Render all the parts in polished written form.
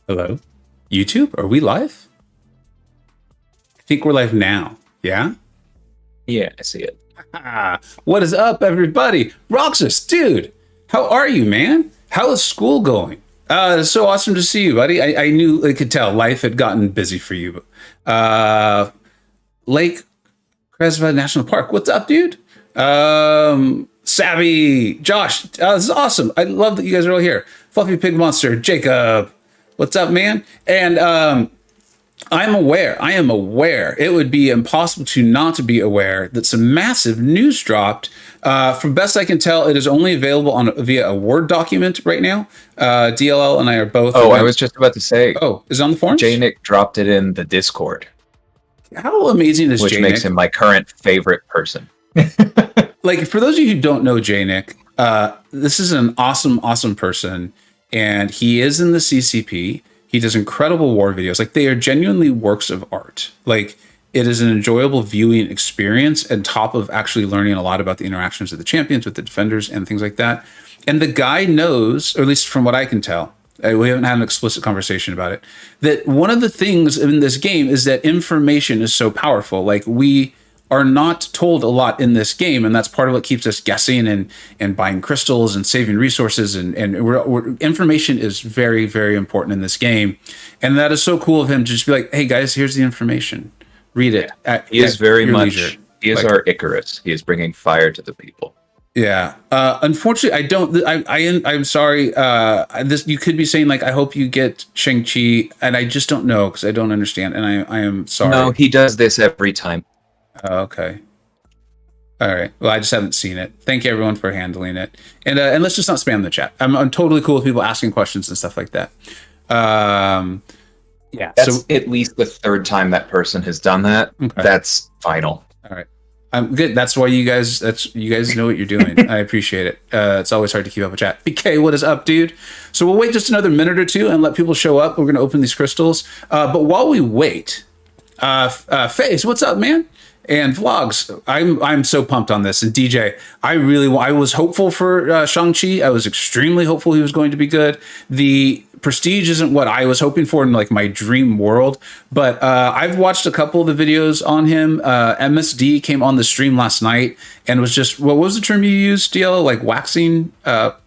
Hello? YouTube? Are we live? I think we're live now. Yeah? Yeah, I see it. What is up, everybody? Roxas, dude, how are you, man? How is school going? It's so awesome to see you, buddy. I knew, I could tell life had gotten busy for you. Lake Cresva National Park. What's up, dude? Savvy, Josh, this is awesome. I love that you guys are all here. Fluffy Pig Monster, Jacob, what's up, man? And I am aware it would be impossible to not to be aware that some massive news dropped. From best I can tell, it is only available via a Word document right now. DLL and I are both. Oh, I was just about to say. Oh, is it on the forums? J-Nick dropped it in the Discord. How amazing is Which J-Nick? makes him my current favorite person. Like, for those of you who don't know J-Nick, this is an awesome person, and he is in the CCP. He does incredible war videos. Like, they are genuinely works of art. Like, it is an enjoyable viewing experience on top of actually learning a lot about the interactions of the champions with the defenders and things like that. And the guy knows, or at least from what I can tell, we haven't had an explicit conversation about it, that one of the things in this game is that information is so powerful. Like, we are not told a lot in this game, and that's part of what keeps us guessing and buying crystals and saving resources, and information is very, very important in this game. And that is so cool of him to just be like, hey guys, here's the information, read it. He is very much leisure. He is our Icarus. He is bringing fire to the people. Yeah. Unfortunately, I don't. I'm sorry. This, you could be saying like, I hope you get Shang-Chi, and I just don't know because I don't understand, and I am sorry. No, he does this every time. Okay. All right. Well, I just haven't seen it. Thank you, everyone, for handling it, and let's just not spam the chat. I'm totally cool with people asking questions and stuff like that. Yeah. That's so at least the third time that person has done that. Okay. That's final. All right. I'm good. That's why you guys know what you're doing. I appreciate it. It's always hard to keep up with chat. BK, what is up, dude? So we'll wait just another minute or two and let people show up. We're going to open these crystals. But while we wait, FaZe, what's up, man? And Vlogs, I'm so pumped on this. And DJ, I was hopeful for Shang-Chi. I was extremely hopeful he was going to be good. The Prestige isn't what I was hoping for in like my dream world, but I've watched a couple of the videos on him. MSD came on the stream last night and was just, what was the term you used, DL? Like waxing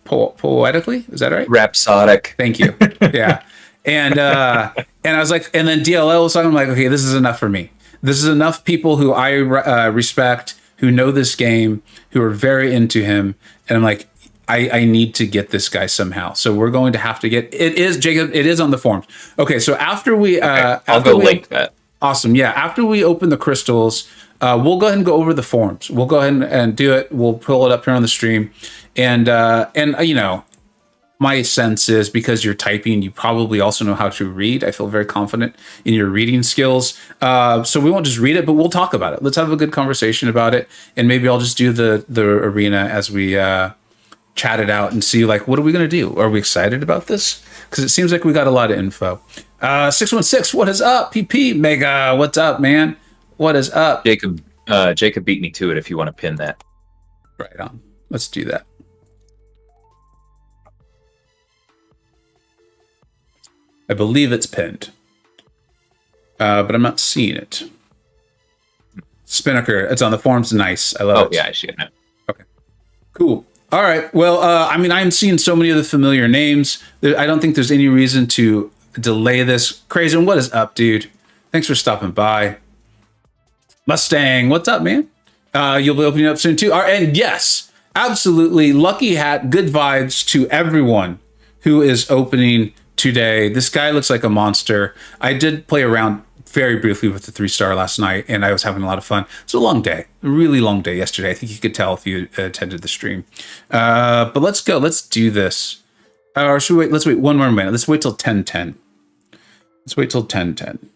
poetically? Is that right? Rhapsodic. Thank you. Yeah. And I was like, and then DLL was talking, I'm like, okay, this is enough for me. This is enough people who I respect, who know this game, who are very into him. And I'm like, I need to get this guy somehow. So we're going to have to get it. Is Jacob? It is on the forums. Okay, so after we, I'll go link that. Awesome. Yeah, after we open the crystals, we'll go ahead and go over the forums. We'll go ahead and do it. We'll pull it up here on the stream, and you know, my sense is because you're typing, you probably also know how to read. I feel very confident in your reading skills. So we won't just read it, but we'll talk about it. Let's have a good conversation about it, and maybe I'll just do the arena as we chat it out and see, like, what are we going to do? Are we excited about this? Because it seems like we got a lot of info. 616, what is up? PP Mega, what's up, man? What is up? Jacob beat me to it if you want to pin that. Right on. Let's do that. I believe it's pinned, but I'm not seeing it. Spinnaker, it's on the forums. Nice. I love it. Oh, yeah, I see it now. Okay, cool. All right. Well, I mean, I'm seeing so many of the familiar names. I don't think there's any reason to delay this. Crazy. What is up, dude? Thanks for stopping by. Mustang, what's up, man? You'll be opening up soon, too. And yes, absolutely. Lucky hat, good vibes to everyone who is opening today. This guy looks like a monster. I did play around very briefly with the 3-star last night, and I was having a lot of fun. It's a long day, a really long day yesterday. I think you could tell if you attended the stream. But let's go. Let's do this. Or should we wait? Let's wait one more minute. Let's wait till 10:10. Let's wait till 10:10.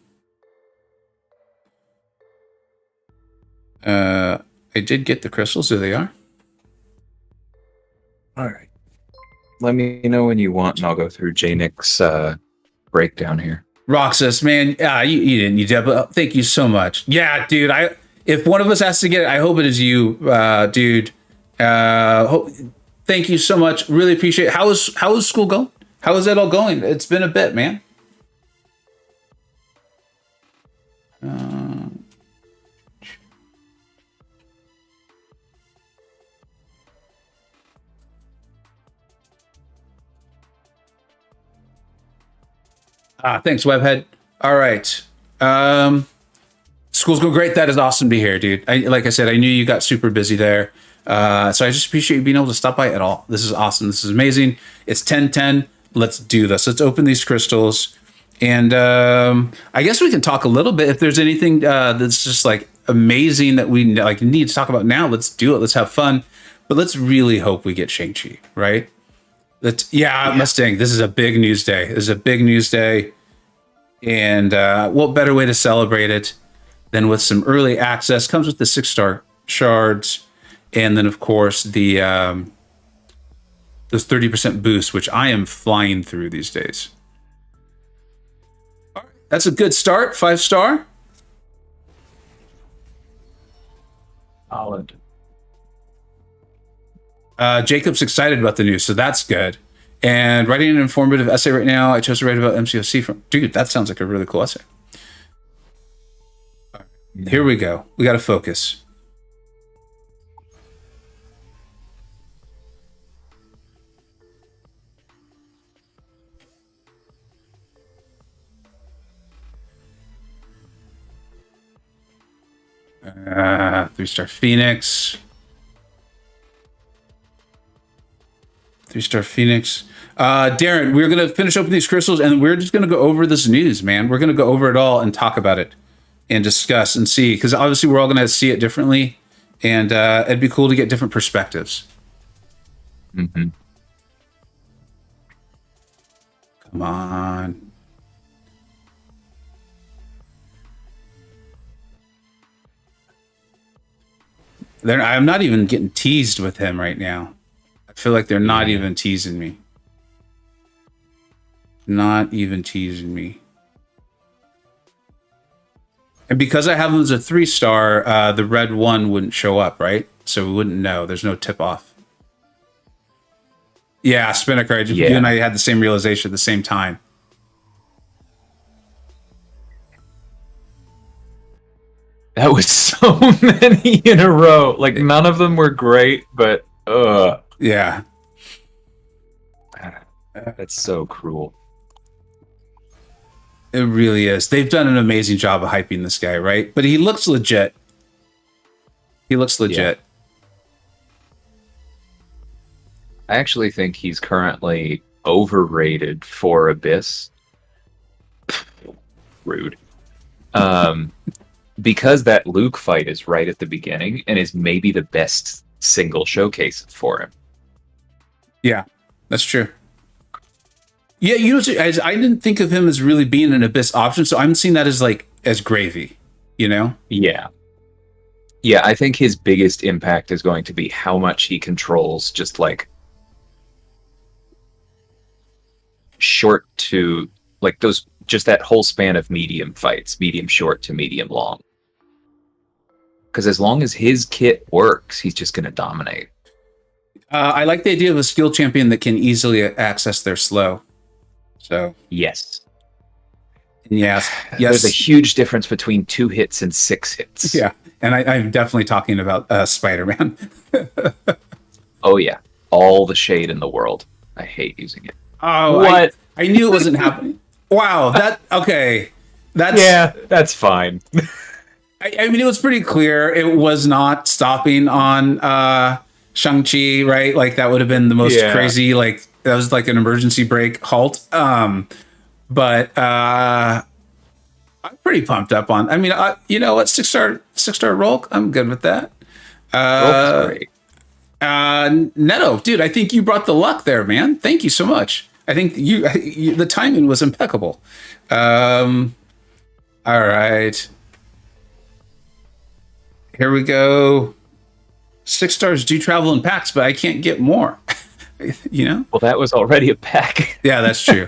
I did get the crystals. There they are. All right. Let me know when you want, and I'll go through J-Nick's breakdown here. Roxas, man, you didn't. You did, but thank you so much. Yeah, dude. If one of us has to get it, I hope it is you, dude. Thank you so much. Really appreciate it. How is school going? How is that all going? It's been a bit, man. Thanks, Webhead. All right. Um, School's going great. That is awesome to hear, dude. Like I said, I knew you got super busy there. So I just appreciate you being able to stop by at all. This is awesome. This is amazing. It's 10:10. Let's do this. Let's open these crystals. And I guess we can talk a little bit if there's anything that's just like amazing that we like need to talk about now. Let's do it. Let's have fun. But let's really hope we get Shang-Chi, right? Yeah, Mustang. This is a big news day. This is a big news day. And what better way to celebrate it than with some early access? Comes with the 6-star shards. And then, of course, the those 30% boosts, which I am flying through these days. All right, that's a good start. 5-star. Solid. Jacob's excited about the news, so that's good. And writing an informative essay right now. I chose to write about MCoC from... Dude, that sounds like a really cool essay. All right, here we go. We got to focus. Three-star Phoenix. 3-star Phoenix. Darren, we're going to finish open these crystals and we're just going to go over this news, man. We're going to go over it all and talk about it and discuss and see, because obviously we're all going to see it differently, and it'd be cool to get different perspectives. Mm-hmm. Come on. I'm not even getting teased with him right now. I feel like they're not even teasing me. Not even teasing me. And because I have him as a 3-star, the red one wouldn't show up, right? So we wouldn't know. There's no tip off. Yeah, Spinnaker. You and I had the same realization at the same time. That was so many in a row. Like, none of them were great, but yeah. That's so cruel. It really is. They've done an amazing job of hyping this guy, right? But he looks legit. He looks legit. Yeah. I actually think he's currently overrated for Abyss. Rude. Because that Luke fight is right at the beginning and is maybe the best single showcase for him. Yeah, that's true. Yeah, you know, I didn't think of him as really being an Abyss option, so I'm seeing that as gravy, you know? Yeah. Yeah, I think his biggest impact is going to be how much he controls just like short to like those, just that whole span of medium fights, medium short to medium long. Because as long as his kit works, he's just going to dominate. I like the idea of a skill champion that can easily access their slow. So yes. Yes. There's a huge difference between 2 hits and 6 hits. Yeah. And I'm definitely talking about Spider-Man. Oh, yeah. All the shade in the world. I hate using it. Oh, what? I knew it wasn't happening. Wow. Okay. That's fine. I mean, it was pretty clear it was not stopping on Shang-Chi, right? Like, that would have been the most crazy, like, that was like an emergency brake halt. But I'm pretty pumped up on. I mean, you know what? 6-star Rolk. I'm good with that. Rolk's great. Neto, dude, I think you brought the luck there, man. Thank you so much. I think the timing was impeccable. All right. Here we go. 6 stars do travel in packs, but I can't get more. You know? Well, that was already a pack. Yeah, that's true.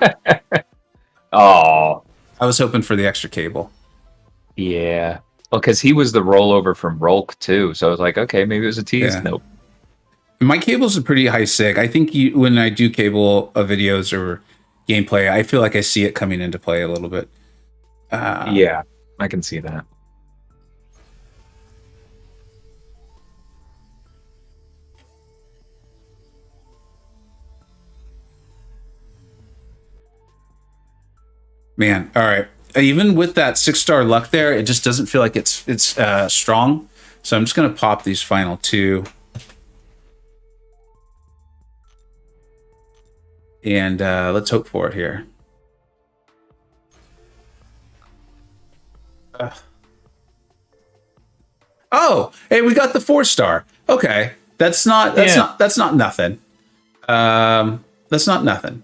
Oh. I was hoping for the extra cable. Yeah. Well, because he was the rollover from Rolk, too. So I was like, okay, maybe it was a tease. Yeah. Nope. My cables are pretty high sig. I think when I do cable videos or gameplay, I feel like I see it coming into play a little bit. Yeah, I can see that. Man, all right. Even with that 6-star luck there, it just doesn't feel like it's strong. So I'm just gonna pop these final two, and let's hope for it here. Oh, hey, we got the 4-star. Okay, that's not nothing. That's not nothing.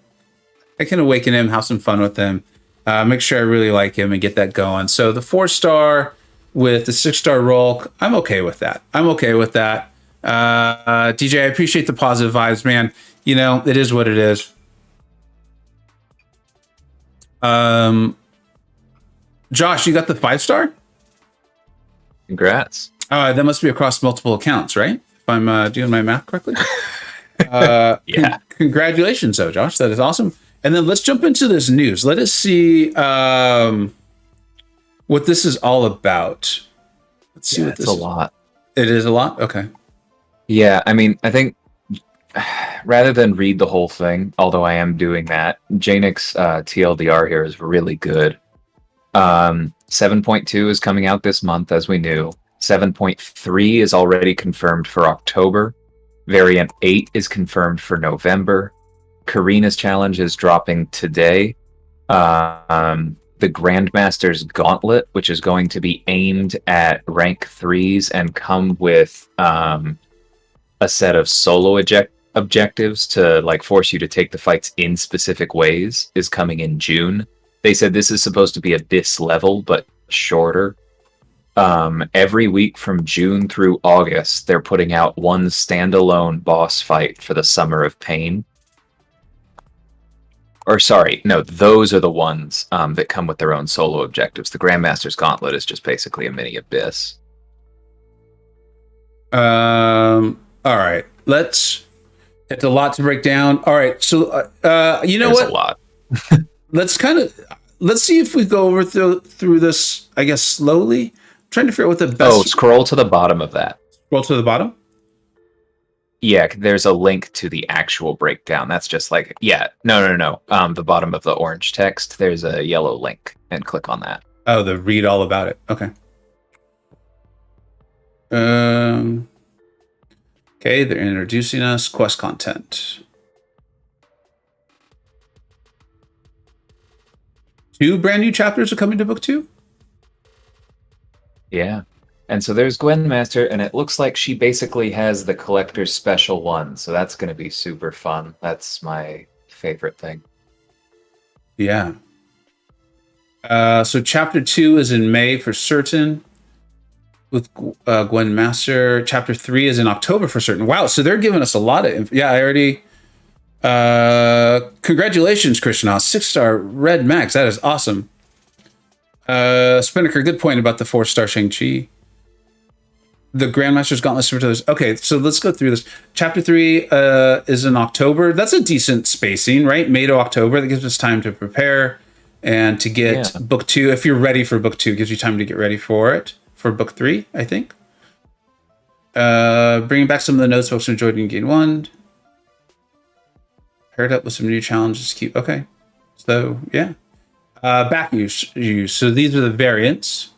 I can awaken him, have some fun with him, make sure I really like him, and get that going. So the 4-star with the 6-star roll, I'm okay with that. DJ, I appreciate the positive vibes, man. You know, it is what it is. Josh, you got the 5-star? Congrats. That must be across multiple accounts, right? If I'm doing my math correctly. Yeah. Congratulations, though, Josh. That is awesome. And then let's jump into this news. Let us see what this is all about. Let's see what this is. It's a lot. It is a lot? Okay. Yeah, I mean, I think rather than read the whole thing, although I am doing that, Janix TLDR here is really good. 7.2 is coming out this month, as we knew. 7.3 is already confirmed for October. Variant 8 is confirmed for November. Karina's challenge is dropping today. The Grandmaster's Gauntlet, which is going to be aimed at rank 3s and come with a set of solo objectives to like force you to take the fights in specific ways, is coming in June. They said this is supposed to be Abyss level, but shorter. Every week from June through August, they're putting out one standalone boss fight for the Summer of Pain. Or sorry, no, those are the ones that come with their own solo objectives. The Grandmaster's Gauntlet is just basically a mini Abyss. All right. It's a lot to break down. All right. So, you know There's what? a lot. Let's see if we go over through this, I guess, slowly. I'm trying to figure out what the best. Oh, scroll to the bottom of that. Scroll to the bottom? Yeah, there's a link to the actual breakdown. That's just like, no. The bottom of the orange text, there's a yellow link, and click on that. Oh, the read all about it. Okay. Okay, they're introducing us. Quest content. 2 brand new chapters are coming to book 2? Yeah. And so there's Gwen Master, and it looks like she basically has the collector's special one. So that's going to be super fun. That's my favorite thing. Yeah. So chapter 2 is in May for certain with Gwen Master. Chapter 3 is in October for certain. Wow. So they're giving us a lot of... Yeah, I already... Congratulations, Christian Haas. 6-star Red Max. That is awesome. Spinnaker, good point about the 4-star Shang-Chi. The Grandmaster's Gauntlet Super Brothers. Okay, so let's go through this. Chapter 3 is in October. That's a decent spacing, right? May to October. That gives us time to prepare and to get book 2. If you're ready for book 2, it gives you time to get ready for it. For book 3, I think. Bringing back some of the notes folks enjoyed in Game 1. Paired up with some new challenges to keep. Okay. So, yeah. Back use. So these are the variants.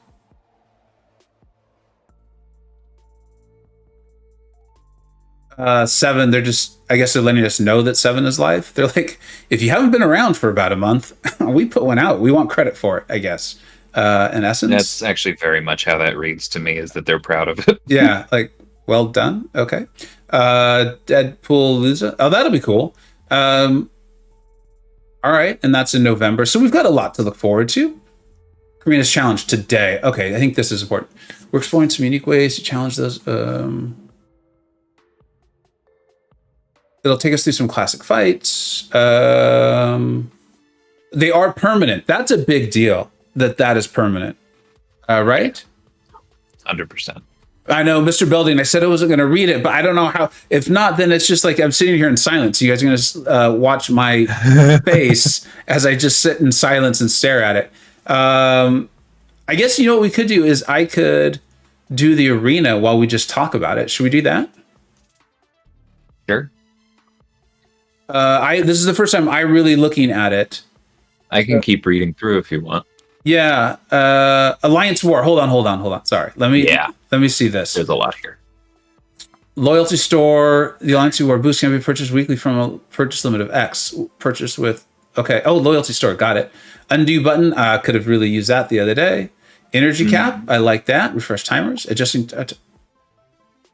Seven, they're just, I guess they're letting us know that 7 is live. They're like, if you haven't been around for about a month, we put one out. We want credit for it, I guess. In essence. That's actually very much how that reads to me, is that they're proud of it. Yeah, like, well done. Okay. Deadpool loser. Oh, that'll be cool. All right, and that's in November. So we've got a lot to look forward to. Karina's challenge today. Okay, I think this is important. We're exploring some unique ways to challenge those. It'll take us through some classic fights. They are permanent. That's a big deal that is permanent. Right? 100%. I know, Mr. Belding, I said I wasn't going to read it, but I don't know how. If not, then it's just like I'm sitting here in silence. You guys are going to watch my face as I just sit in silence and stare at it. I guess, you know what we could do is I could do the arena while we just talk about it. Should we do that? Sure. This is the first time I'm really looking at it. I can keep reading through if you want. Yeah, Alliance War. Hold on. Sorry, let me see this. There's a lot here. Loyalty store. The Alliance War boost can be purchased weekly from a purchase limit of X. Purchase with loyalty store. Got it. Undo button. Could have really used that the other day. Energy cap. I like that. Refresh timers. Adjusting.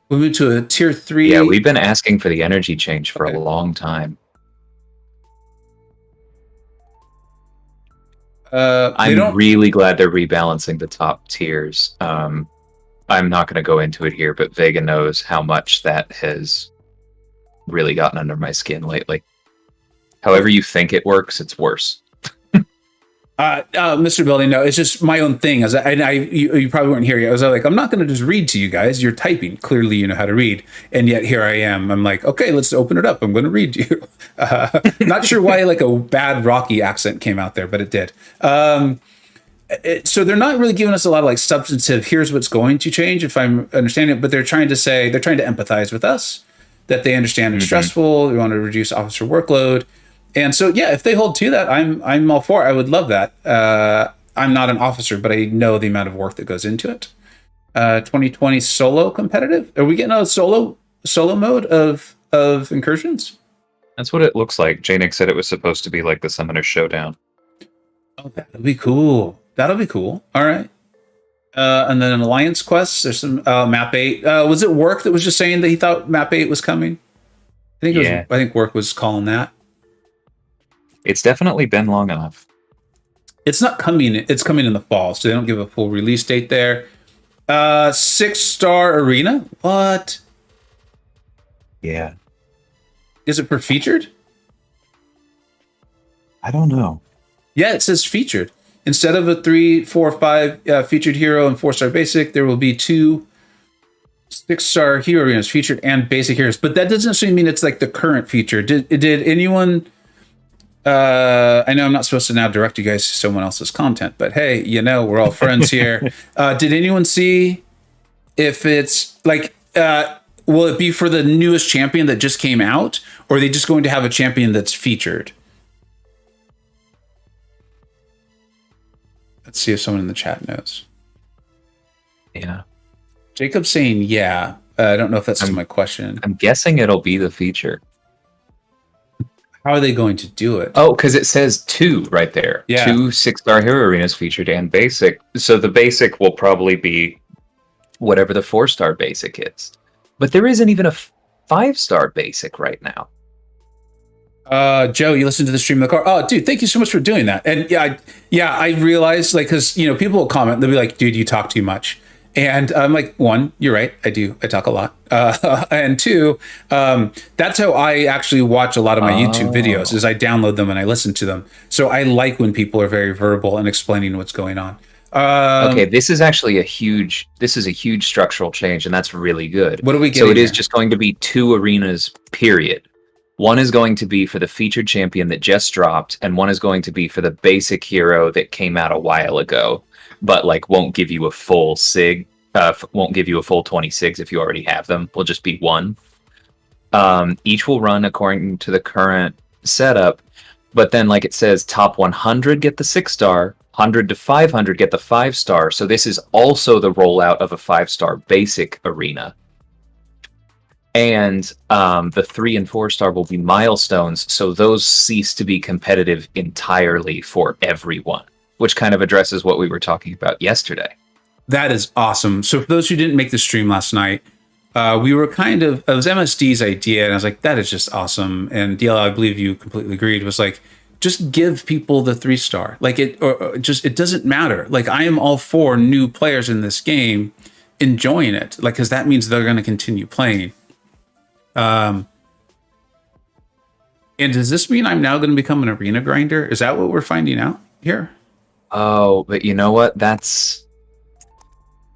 We moved to a tier 3. Yeah, we've been asking for the energy change for a long time. I'm really glad they're rebalancing the top tiers. I'm not going to go into it here, but Vega knows how much that has really gotten under my skin lately. However you think it works, it's worse. Mr. Building, no, it's just my own thing. You probably weren't here yet. I was like, I'm not going to just read to you guys. You're typing. Clearly, you know how to read. And yet here I am. I'm like, okay, let's open it up. I'm going to read you. Not sure why like a bad Rocky accent came out there, but it did. So they're not really giving us a lot of like substantive, here's what's going to change, if I'm understanding it. But they're trying to empathize with us, that they understand it's stressful. We want to reduce officer workload. And so, yeah, if they hold to that, I'm all for it. I would love that. I'm not an officer, but I know the amount of work that goes into it. 2020 solo competitive. Are we getting a solo mode of incursions? That's what it looks like. Janik said it was supposed to be like the Summoner Showdown. Oh, that'll be cool. All right. And then an Alliance quest. There's some Map 8. Was it Work that was just saying that he thought Map 8 was coming? I think Work was calling that. It's definitely been long enough. It's not coming. It's coming in the fall, so they don't give a full release date there. 6-star arena. What? Yeah. Is it for featured? I don't know. Yeah, it says featured. Instead of a 3, 4, 5 featured hero and 4-star basic, there will be 2 6-star hero arenas, featured and basic heroes. But that doesn't necessarily mean it's like the current feature. Did anyone? I know I'm not supposed to now direct you guys to someone else's content, but hey, we're all friends here. Did anyone see if it's like, will it be for the newest champion that just came out, or are they just going to have a champion that's featured? Let's see if someone in the chat knows. Yeah. Jacob's saying, yeah. I don't know if that's my question. I'm guessing it'll be the feature. How are they going to do it? Oh, because it says 2 right there. Yeah. 2 6-star hero arenas featured and basic. So the basic will probably be whatever the 4-star basic is. But there isn't even a 5-star basic right now. Joe, you listen to the stream in the car. Oh, dude, thank you so much for doing that. And I realized, like, because people will comment, they'll be like, dude, you talk too much. And I'm like, 1, you're right, I do. I talk a lot. And 2, that's how I actually watch a lot of my YouTube videos, is I download them and I listen to them. So I like when people are very verbal and explaining what's going on. Okay, this is actually a huge structural change, and that's really good. What are we getting? So it is just going to be 2 arenas, period. One is going to be for the featured champion that just dropped, and one is going to be for the basic hero that came out a while ago, but like won't give you a full sig, won't give you a full 20 sigs if you already have them. Will just be 1. Each will run according to the current setup, but then like it says, top 100 get the 6-star, 100 to 500 get the 5-star. So this is also the rollout of a 5-star basic arena. And the 3 and 4-star will be milestones, so those cease to be competitive entirely for everyone, which kind of addresses what we were talking about yesterday. That is awesome. So for those who didn't make the stream last night, we were it was MSD's idea, and I was like, that is just awesome. And DL, I believe you completely agreed, was like, just give people the 3-star. Like it doesn't matter. Like, I am all for new players in this game enjoying it, like, because that means they're going to continue playing. And does this mean I'm now going to become an arena grinder? Is that what we're finding out here? Oh, but you know what?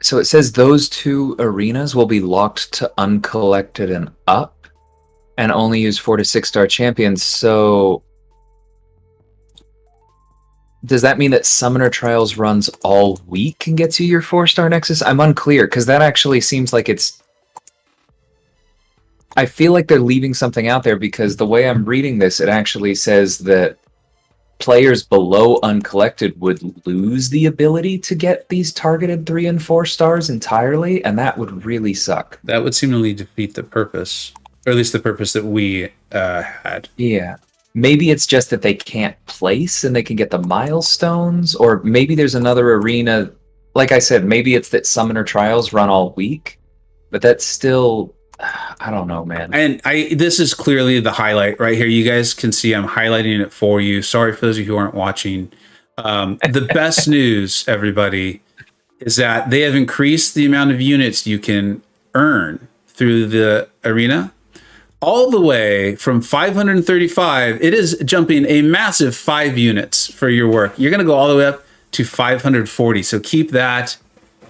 So it says those 2 arenas will be locked to uncollected and up, and only use 4 to 6-star champions. So does that mean that Summoner Trials runs all week and gets you your 4-star Nexus? I'm unclear, because that actually seems like I feel like they're leaving something out there, because the way I'm reading this, it actually says that players below uncollected would lose the ability to get these targeted 3 and 4 stars entirely, and that would really suck. That would seemingly defeat the purpose, or at least the purpose that we had. Yeah. Maybe it's just that they can't place and they can get the milestones, or maybe there's another arena. Like I said, maybe it's that Summoner Trials run all week, but that's still, I don't know, man. And this is clearly the highlight right here. You guys can see I'm highlighting it for you. Sorry for those of you who aren't watching. The best news, everybody, is that they have increased the amount of units you can earn through the arena all the way from 535. It is jumping a massive 5 units for your work. You're going to go all the way up to 540. So keep that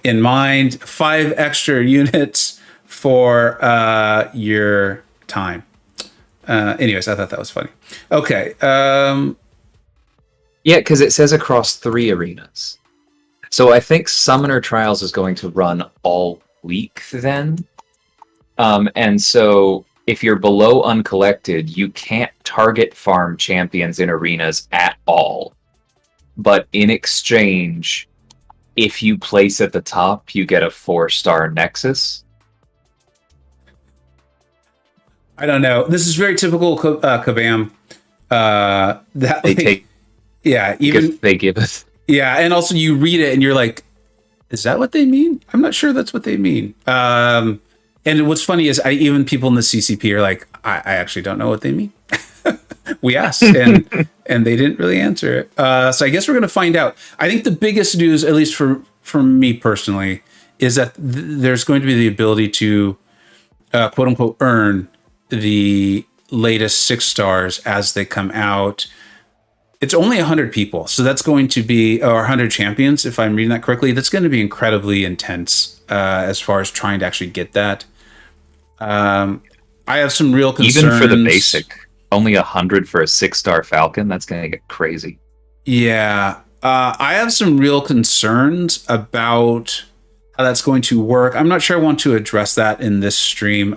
in mind. 5 extra units for your time. Anyways, I thought that was funny. Okay. Yeah, because it says across 3 arenas. So I think Summoner Trials is going to run all week then. And so if you're below uncollected, you can't target farm champions in arenas at all. But in exchange, if you place at the top, you get a 4-star Nexus. I don't know. This is very typical Kabam. That They take, yeah, even they give us. yeah, and also you read it and you're like, is that what they mean? I'm not sure that's what they mean. And what's funny is even people in the CCP are like, I actually don't know what they mean. We asked and they didn't really answer it. So I guess we're going to find out. I think the biggest news, at least for me personally, is that there's going to be the ability to quote unquote earn the latest 6 stars as they come out. It's only 100 people, so that's going to be, or 100 champions, if I'm reading that correctly. That's going to be incredibly intense as far as trying to actually get that. I have some real concerns. Even for the basic, only 100 for a 6-star Falcon. That's going to get crazy. Yeah, I have some real concerns about how that's going to work. I'm not sure I want to address that in this stream.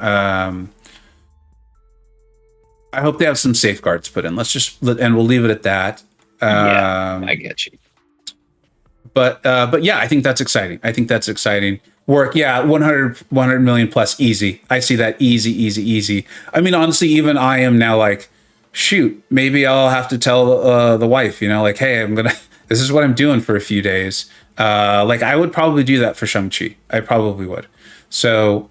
I hope they have some safeguards put in. And we'll leave it at that. Yeah, I get you. But yeah, I think that's exciting. Work, yeah, 100 million plus, easy. I see that easy. I mean, honestly, even I am now like, shoot, maybe I'll have to tell the wife, like, hey, this is what I'm doing for a few days. Like, I would probably do that for Shang-Chi. I probably would. So,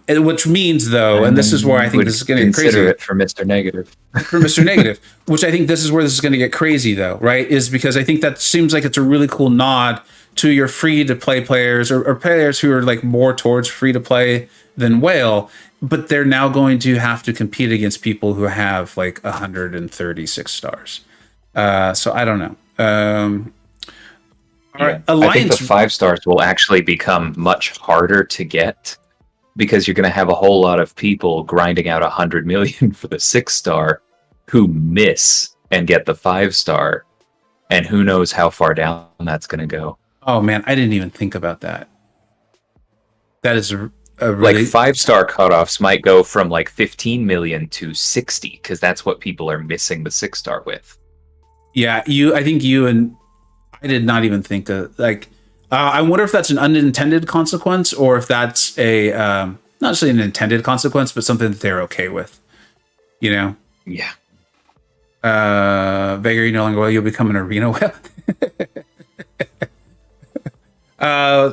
which means though, and this is where I think this is going to get crazy. Consider it for Mr. Negative. For Mr. Negative, which I think this is where this is going to get crazy though, right? Is because I think that seems like it's a really cool nod to your free to play players or players who are like more towards free to play than Whale, but they're now going to have to compete against people who have like 136 stars. So I don't know. All right, I think the 5 stars will actually become much harder to get because you're going to have a whole lot of people grinding out 100 million for the 6-star who miss and get the 5-star, and who knows how far down that's going to go. Oh man, I didn't even think about that. That is a really... Like 5-star cutoffs might go from like 15 million to 60 because that's what people are missing the 6-star with. Yeah, I think you and I did not even think of like. I wonder if that's an unintended consequence or if that's a not necessarily an intended consequence, but something that they're okay with. Yeah. Vega, you no longer will. You'll become an arena whale.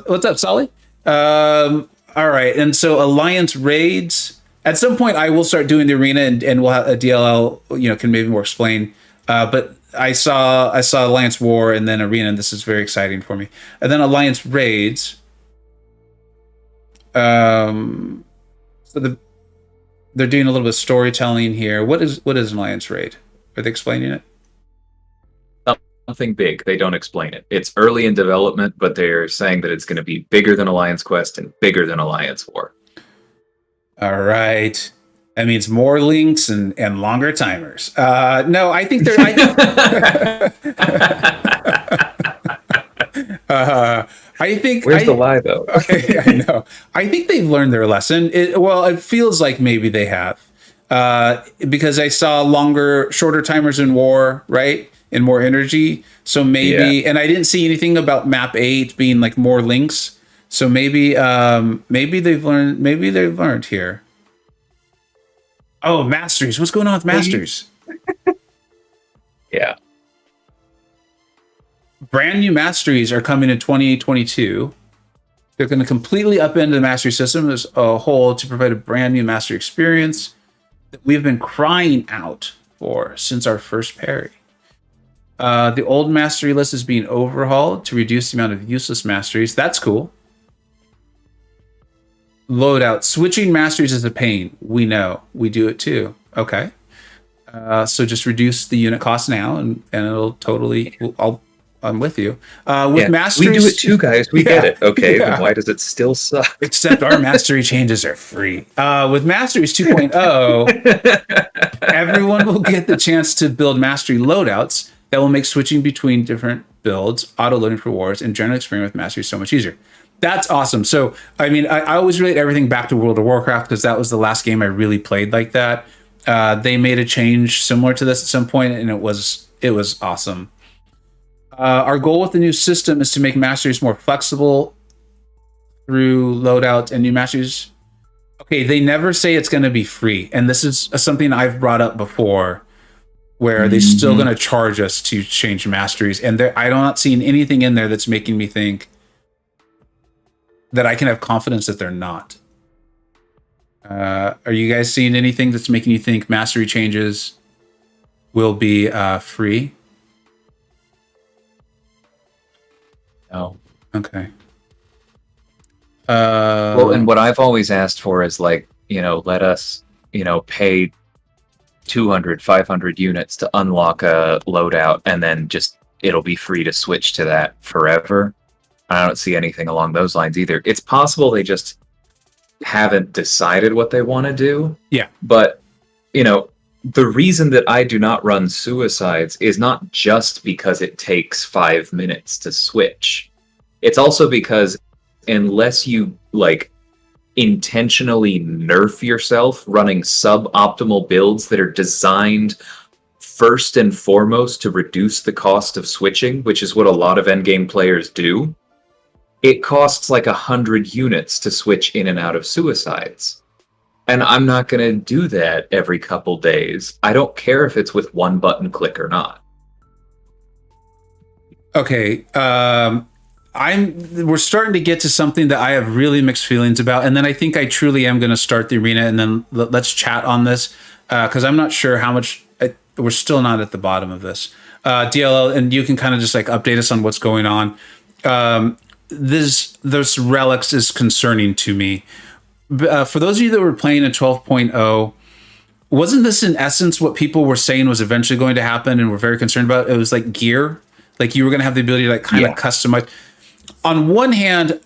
What's up, Solly? All right, and so Alliance raids. At some point, I will start doing the arena, and we'll have a DLL. Can maybe more explain. But I saw Alliance War and then Arena, and this is very exciting for me. And then Alliance Raids. So they're doing a little bit of storytelling here. What is an Alliance Raid? Are they explaining it? Something big. They don't explain it. It's early in development, but they're saying that it's going to be bigger than Alliance Quest and bigger than Alliance War. All right. That means more links and longer timers. No, I think they're... I think... Where's the lie, though? Okay, I know. I think they've learned their lesson. It feels like maybe they have. Because I saw shorter timers in War, right? and more energy. So maybe, and I didn't see anything about map 8 being like more links. So maybe they've learned here. Oh, masteries. What's going on with masteries? Yeah. Brand new masteries are coming in 2022. They're going to completely upend the mastery system as a whole to provide a brand new mastery experience that we've been crying out for since our first parry. The old mastery list is being overhauled to reduce the amount of useless masteries. That's cool. Loadout. Switching masteries is a pain. We know. We do it too. Okay. So just reduce the unit cost now, and it'll totally... I'm with you. With masteries... We do it too, guys. We get it. Okay, then why does it still suck? Except our mastery changes are free. With Masteries 2.0, everyone will get the chance to build mastery loadouts that will make switching between different builds, auto-loading for wars, and general experience with mastery so much easier. That's awesome. So, I mean, I always relate everything back to World of Warcraft because that was the last game I really played like that. They made a change similar to this at some point, and it was awesome. Our goal with the new system is to make masteries more flexible through loadout and new masteries. Okay, they never say it's going to be free, and this is something I've brought up before, where they're still going to charge us to change masteries, and I'm not seeing anything in there that's making me think that I can have confidence that they're not. Are you guys seeing anything that's making you think mastery changes will be free? No. Okay. Well, and what I've always asked for is like, let us, pay 200, 500 units to unlock a loadout, and then just it'll be free to switch to that forever. I don't see anything along those lines either. It's possible they just haven't decided what they want to do. Yeah. But, the reason that I do not run suicides is not just because it takes 5 minutes to switch. It's also because unless you intentionally nerf yourself running suboptimal builds that are designed first and foremost to reduce the cost of switching, which is what a lot of endgame players do, it costs like 100 units to switch in and out of suicides. And I'm not going to do that every couple days. I don't care if it's with one button click or not. Okay, we're starting to get to something that I have really mixed feelings about, and then I think I truly am going to start the arena, and then let's chat on this because I'm not sure how much. We're still not at the bottom of this. DLL, and you can kind of just update us on what's going on. This relics is concerning to me. For those of you that were playing in 12.0, wasn't this in essence what people were saying was eventually going to happen and were very concerned about? It was like gear, like you were going to have the ability to kind of customize. On one hand,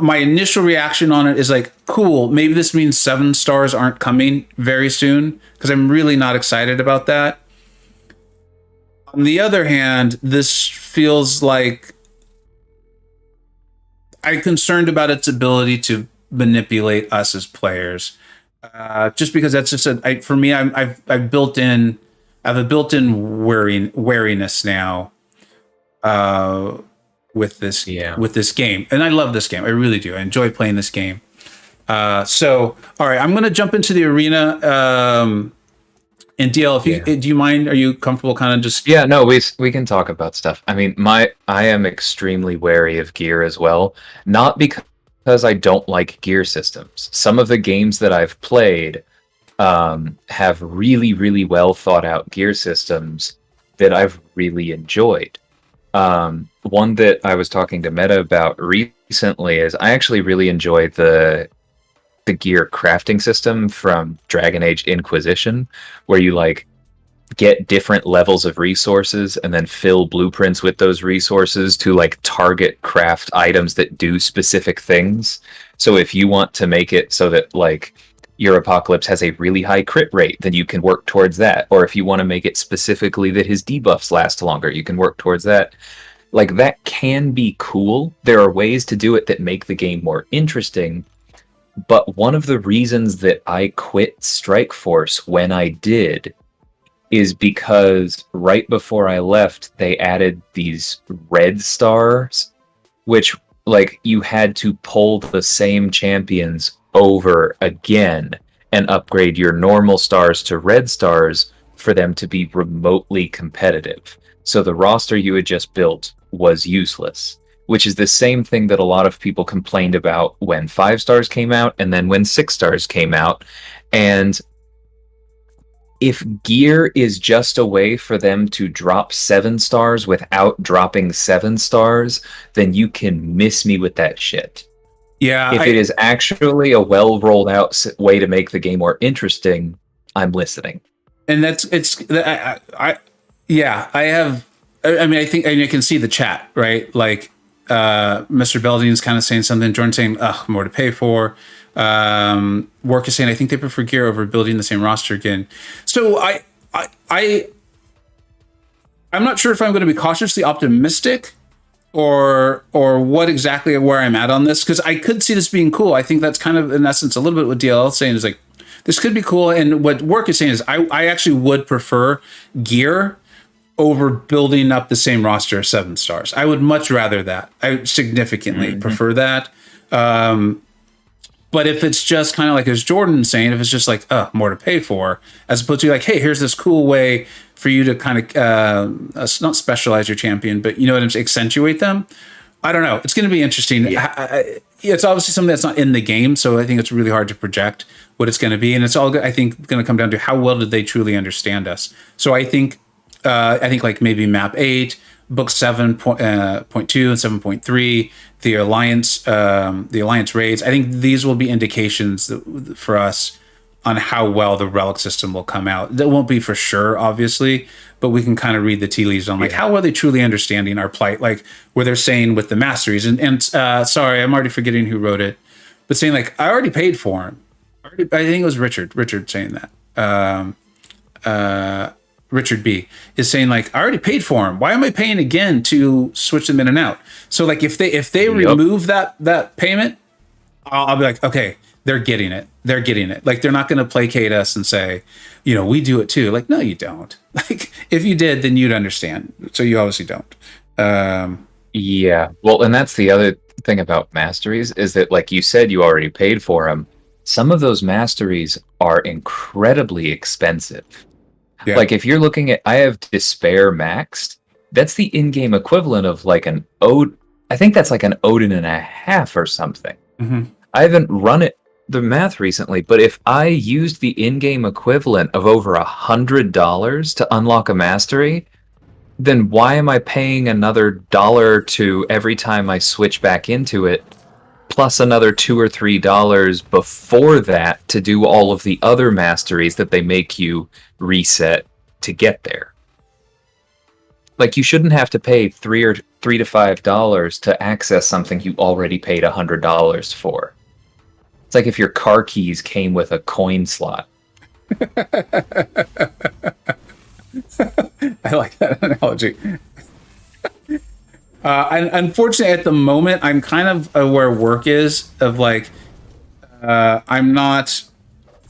my initial reaction on it is cool, maybe this means 7 stars aren't coming very soon, because I'm really not excited about that. On the other hand, this feels like I'm concerned about its ability to manipulate us as players, just because that's just for me. I have a built-in wariness now with this game, and I love this game. I really do. I enjoy playing this game. So all right, I'm going to jump into the arena. And DL, do you mind? Are you comfortable kind of just... Yeah, no, we can talk about stuff. I mean, I am extremely wary of gear as well, not because I don't like gear systems. Some of the games that I've played have really, really well thought out gear systems that I've really enjoyed. One that I was talking to Meta about recently is I actually really enjoyed the gear crafting system from Dragon Age Inquisition, where you get different levels of resources and then fill blueprints with those resources to target craft items that do specific things. So if you want to make it so that your Apocalypse has a really high crit rate, then you can work towards that. Or if you want to make it specifically that his debuffs last longer, you can work towards that. That can be cool. There are ways to do it that make the game more interesting. But one of the reasons that I quit Strike Force when I did is because right before I left, they added these red stars, which like you had to pull the same champions over again and upgrade your normal stars to red stars for them to be remotely competitive. So the roster you had just built was useless, which is the same thing that a lot of people complained about when 5 stars came out and then when 6 stars came out. And if gear is just a way for them to drop 7 stars without dropping 7 stars, then you can miss me with that shit. Yeah. If it is actually a well rolled out way to make the game more interesting, I'm listening. And I have, I mean, I think I can see the chat, right? Like, Mr. Beldine's kind of saying something, Jordan saying, more to pay for. Work is saying, I think they prefer gear over building the same roster again. So I'm not sure if I'm going to be cautiously optimistic or what exactly where I'm at on this, because I could see this being cool. I think that's kind of in essence a little bit what DLL is saying is like, this could be cool. And what Work is saying is I actually would prefer gear over building up the same roster of 7 stars. I would much rather that. I significantly prefer that. But if it's just kind of like as Jordan's saying, if it's just like, more to pay for, as opposed to like, hey, here's this cool way for you to kind of not specialize your champion, but you know what I'm saying, accentuate them. I don't know. It's going to be interesting. Yeah. It's obviously something that's not in the game, so I think it's really hard to project what it's going to be. And it's all, I think, going to come down to how well did they truly understand us. So I think like maybe map 8, book 7.2 and 7.3, the alliance raids. I think these will be indications for us on how well the relic system will come out. That won't be for sure, obviously, but we can kind of read the tea leaves on like how are they truly understanding our plight, like where they're saying with the masteries. And sorry, I'm already forgetting who wrote it, but saying like I already paid for him. I think it was Richard saying that. Richard B is saying like I already paid for him. Why am I paying again to switch them in and out? So like if they remove that payment, I'll be like, okay, they're getting it. They're getting it. Like they're not going to placate us and say, you know, we do it too. Like no, you don't. Like if you did, then you'd understand. So you obviously don't. Yeah. Well, and that's the other thing about masteries is that, like you said, you already paid for them. Some of those masteries are incredibly expensive. Yeah. Like if you're looking at, I have Despair maxed. That's the in-game equivalent of like an Odin. I think that's like an Odin and a half or something. Mm-hmm. I haven't run the math recently, but if I used the in-game equivalent of over $100 to unlock a mastery, then why am I paying another $1 to every time I switch back into it, plus another $2 or $3 before that to do all of the other masteries that they make you reset to get there? Like you shouldn't have to pay $3 to $5 to access something you already paid $100 for. It's like if your car keys came with a coin slot. I like that analogy. And unfortunately, at the moment, I'm kind of where Work is of like, I'm not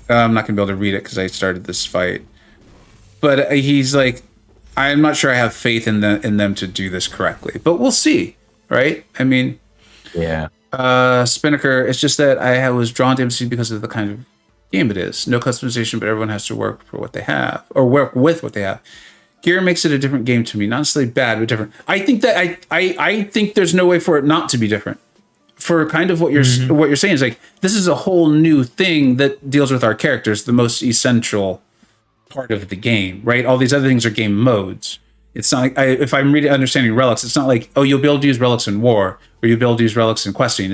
going to be able to read it because I started this fight. But he's like, I'm not sure I have faith in them to do this correctly. But we'll see, right? I mean, yeah. Spinnaker, it's just that I was drawn to MC because of the kind of game it is. No customization, but everyone has to work for what they have or work with what they have. Gear makes it a different game to me. Not necessarily bad, but different. I think that I think there's no way for it not to be different. For kind of what you're saying is like this is a whole new thing that deals with our characters, the most essential part of the game, right? All these other things are game modes. It's not like if I'm understanding relics, it's not like you'll be able to use relics in war or you'll be able to use relics in questing.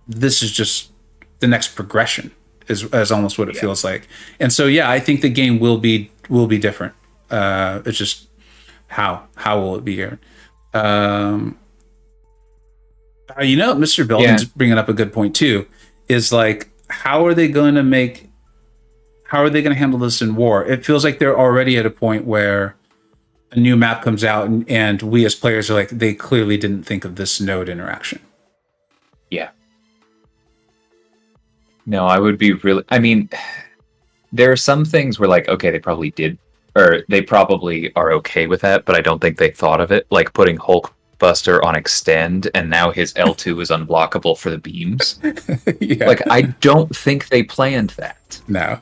This is just the next progression is almost what it feels like. And so yeah, I think the game will be different. It's just how will it be here? Mr. Belden's bringing up a good point too. Is like how are they going to handle this in war? It feels like they're already at a point where a new map comes out and we as players are like, they clearly didn't think of this node interaction. Yeah. No, I would be really, I mean, there are some things where like, okay, they probably did or they probably are okay with that, but I don't think they thought of it. Like putting Hulkbuster on extend, and now his L2 is unblockable for the beams. Yeah. Like, I don't think they planned that. No.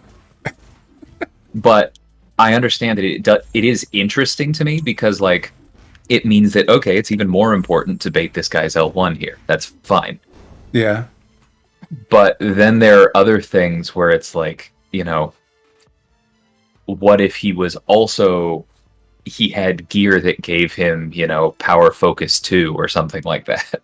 But I understand that it is interesting to me because, like, it means that, okay, it's even more important to bait this guy's L1 here. That's fine. Yeah. But then there are other things where it's like, you know, what if he was also, he had gear that gave him, you know, power focus 2 or something like that.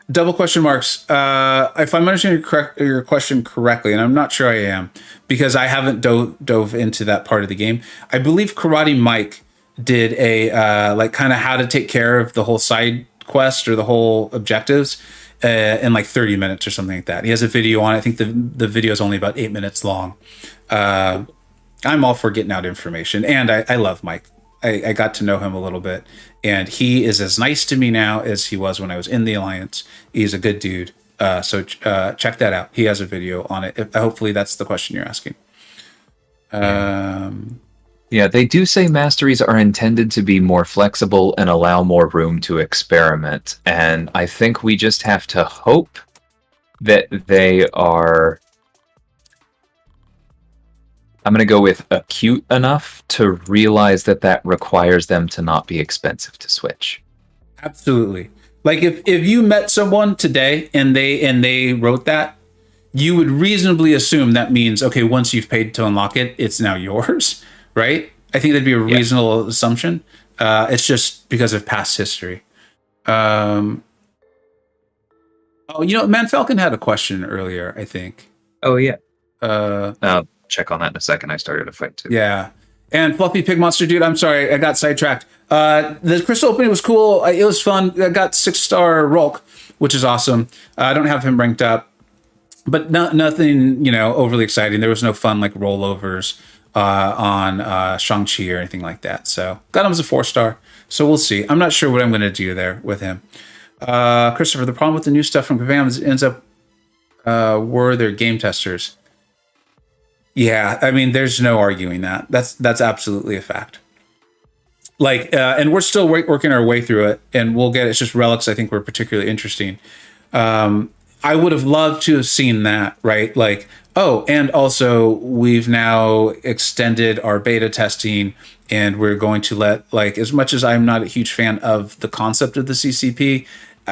Double question marks. If I'm understanding your question correctly, and I'm not sure I am, because I haven't dove into that part of the game. I believe Karate Mike did a like kind of how to take care of the whole side quest or the whole objectives in like 30 minutes or something like that. He has a video on it. I think the video is only about 8 minutes long. I'm all for getting out information, and I love Mike. I got to know him a little bit, and he is as nice to me now as he was when I was in the Alliance. He's a good dude. So check that out. He has a video on it. Hopefully that's the question you're asking. Yeah, they do say masteries are intended to be more flexible and allow more room to experiment. And I think we just have to hope that they are, I'm going to go with acute enough to realize that that requires them to not be expensive to switch. Absolutely. Like if you met someone today and they wrote that, you would reasonably assume that means, okay, once you've paid to unlock it, it's now yours, right? I think that'd be a reasonable assumption. It's just because of past history. Oh, you know, Man Falcon had a question earlier, I think. Oh, yeah. I'll check on that in a second. I started a fight too. Yeah. And Fluffy Pig Monster Dude, I'm sorry, I got sidetracked. The crystal opening was cool. It was fun. I got 6-star Rolk, which is awesome. I don't have him ranked up, but nothing, you know, overly exciting. There was no fun like rollovers on Shang-Chi or anything like that. So got him as a 4-star. So we'll see. I'm not sure what I'm going to do there with him. Christopher, the problem with the new stuff from Kabam ends up were their game testers. Yeah, I mean, there's no arguing that. That's absolutely a fact. Like, and we're still working our way through it, and we'll get. It's just relics. I think were particularly interesting. I would have loved to have seen that, right? Like, oh, and also we've now extended our beta testing, and we're going to let, like, as much as I'm not a huge fan of the concept of the CCP,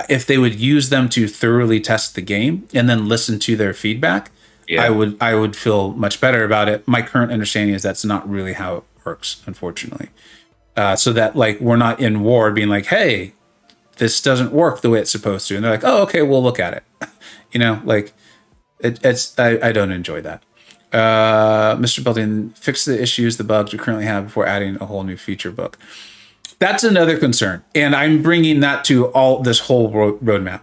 if they would use them to thoroughly test the game and then listen to their feedback. Yeah. I would feel much better about it. My current understanding is that's not really how it works, unfortunately. So that, like, we're not in war being like, hey, this doesn't work the way it's supposed to. And they're like, oh, okay, we'll look at it. You know, like, I don't enjoy that. Mr. Building, fix the issues, the bugs we currently have before adding a whole new feature book. That's another concern. And I'm bringing that to all this whole roadmap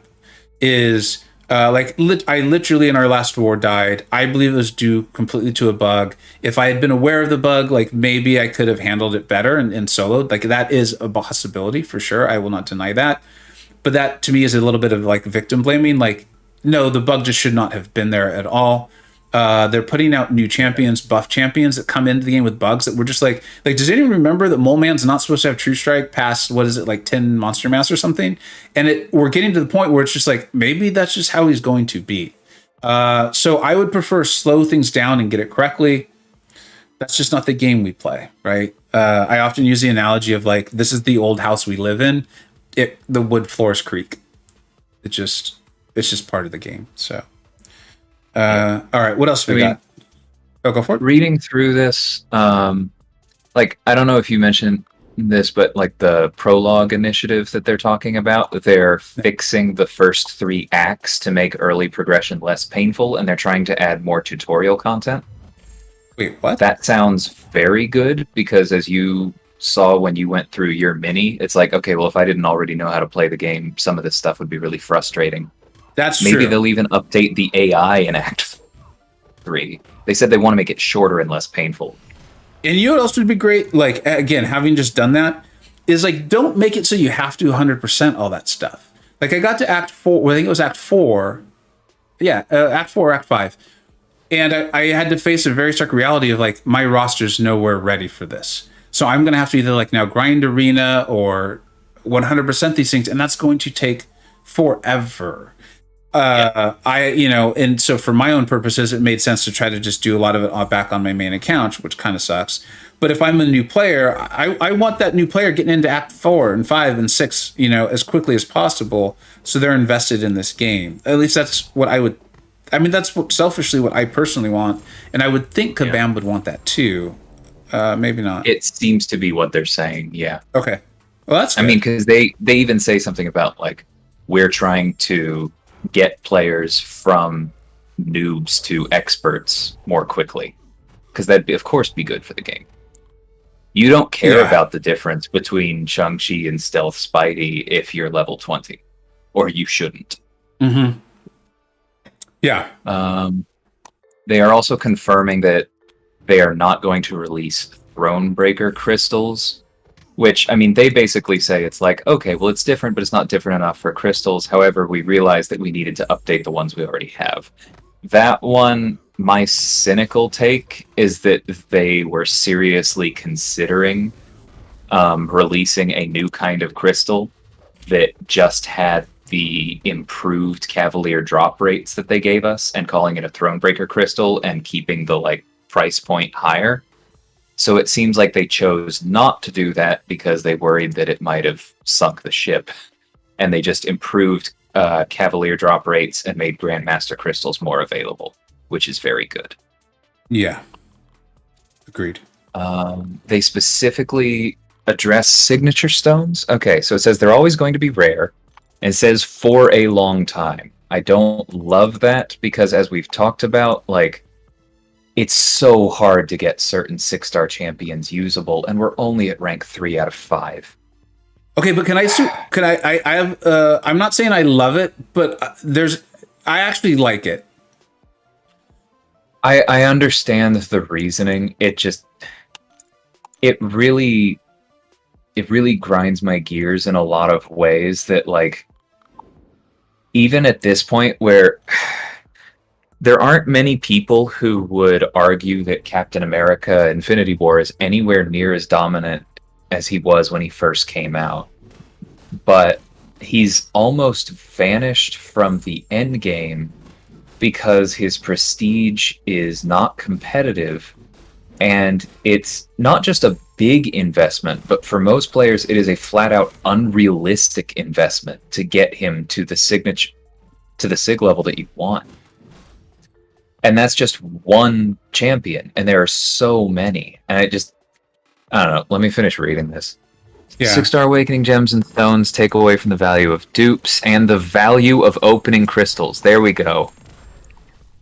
is... I literally in our last war died. I believe it was due completely to a bug. If I had been aware of the bug, like maybe I could have handled it better and soloed. Like that is a possibility for sure. I will not deny that. But that to me is a little bit of like victim blaming. Like, no, the bug just should not have been there at all. They're putting out new champions, buff champions that come into the game with bugs that we're just like, does anyone remember that Mole Man's not supposed to have True Strike past, what is it, like 10 Monster Mass or something? And we're getting to the point where it's just like, maybe that's just how he's going to be. So I would prefer slow things down and get it correctly. That's just not the game we play, right? I often use the analogy of like, this is the old house we live in. The wood floors creak. It's just part of the game, so. All right, what else we got? Oh, go for it. Reading through this, like, I don't know if you mentioned this, but like the prologue initiative that they're talking about, they're fixing the first 3 acts to make early progression less painful, and they're trying to add more tutorial content. Wait, what? That sounds very good, because as you saw when you went through your mini, it's like, okay, well, if I didn't already know how to play the game, some of this stuff would be really frustrating. That's Maybe true. They'll even update the AI in Act 3. They said they want to make it shorter and less painful. And you know what else would be great? Like, again, having just done that, is like, don't make it so you have to 100% all that stuff. Like, I got to Act 4, well, I think it was Act 4. Yeah, Act 4 or Act 5. And I had to face a very stark reality of like my roster's nowhere ready for this. So I'm going to have to either like now grind arena or 100% these things, and that's going to take forever. And so for my own purposes, it made sense to try to just do a lot of it back on my main account, which kind of sucks. But if I'm a new player, I want that new player getting into Act 4 and 5 and 6, as quickly as possible, so they're invested in this game. At least that's what I would. I mean, that's selfishly what I personally want, and I would think Kabam would want that too. Maybe not. It seems to be what they're saying. Yeah. Okay. Well, that's good. I mean, because they even say something about like we're trying to get players from noobs to experts more quickly, because that'd of course be good for the game. You don't care about the difference between Shang-Chi and Stealth Spidey if you're level 20, or you shouldn't. Mm-hmm. Yeah. They are also confirming that they are not going to release Thronebreaker crystals, which, I mean, they basically say it's like, okay, well, it's different, but it's not different enough for crystals. However, we realized that we needed to update the ones we already have. That one, my cynical take is that they were seriously considering releasing a new kind of crystal that just had the improved Cavalier drop rates that they gave us and calling it a Thronebreaker crystal and keeping the like price point higher. So it seems like they chose not to do that because they worried that it might have sunk the ship, and they just improved Cavalier drop rates and made Grandmaster crystals more available, which is very good. Yeah. Agreed. They specifically address signature stones. Okay, so it says they're always going to be rare, and it says for a long time. I don't love that because, as we've talked about, like, it's so hard to get certain 6-star champions usable, and we're only at rank 3 out of 5. Okay, but I'm not saying I love it, but I actually like it. I understand the reasoning. It really grinds my gears in a lot of ways that, like, even at this point where there aren't many people who would argue that Captain America Infinity War is anywhere near as dominant as he was when he first came out. But he's almost vanished from the end game because his prestige is not competitive, and it's not just a big investment, but for most players it is a flat-out unrealistic investment to get him to the sig level that you want. And that's just one champion, and there are so many. And I don't know, let me finish reading this. Yeah. 6-star awakening gems and stones take away from the value of dupes and the value of opening crystals. There we go.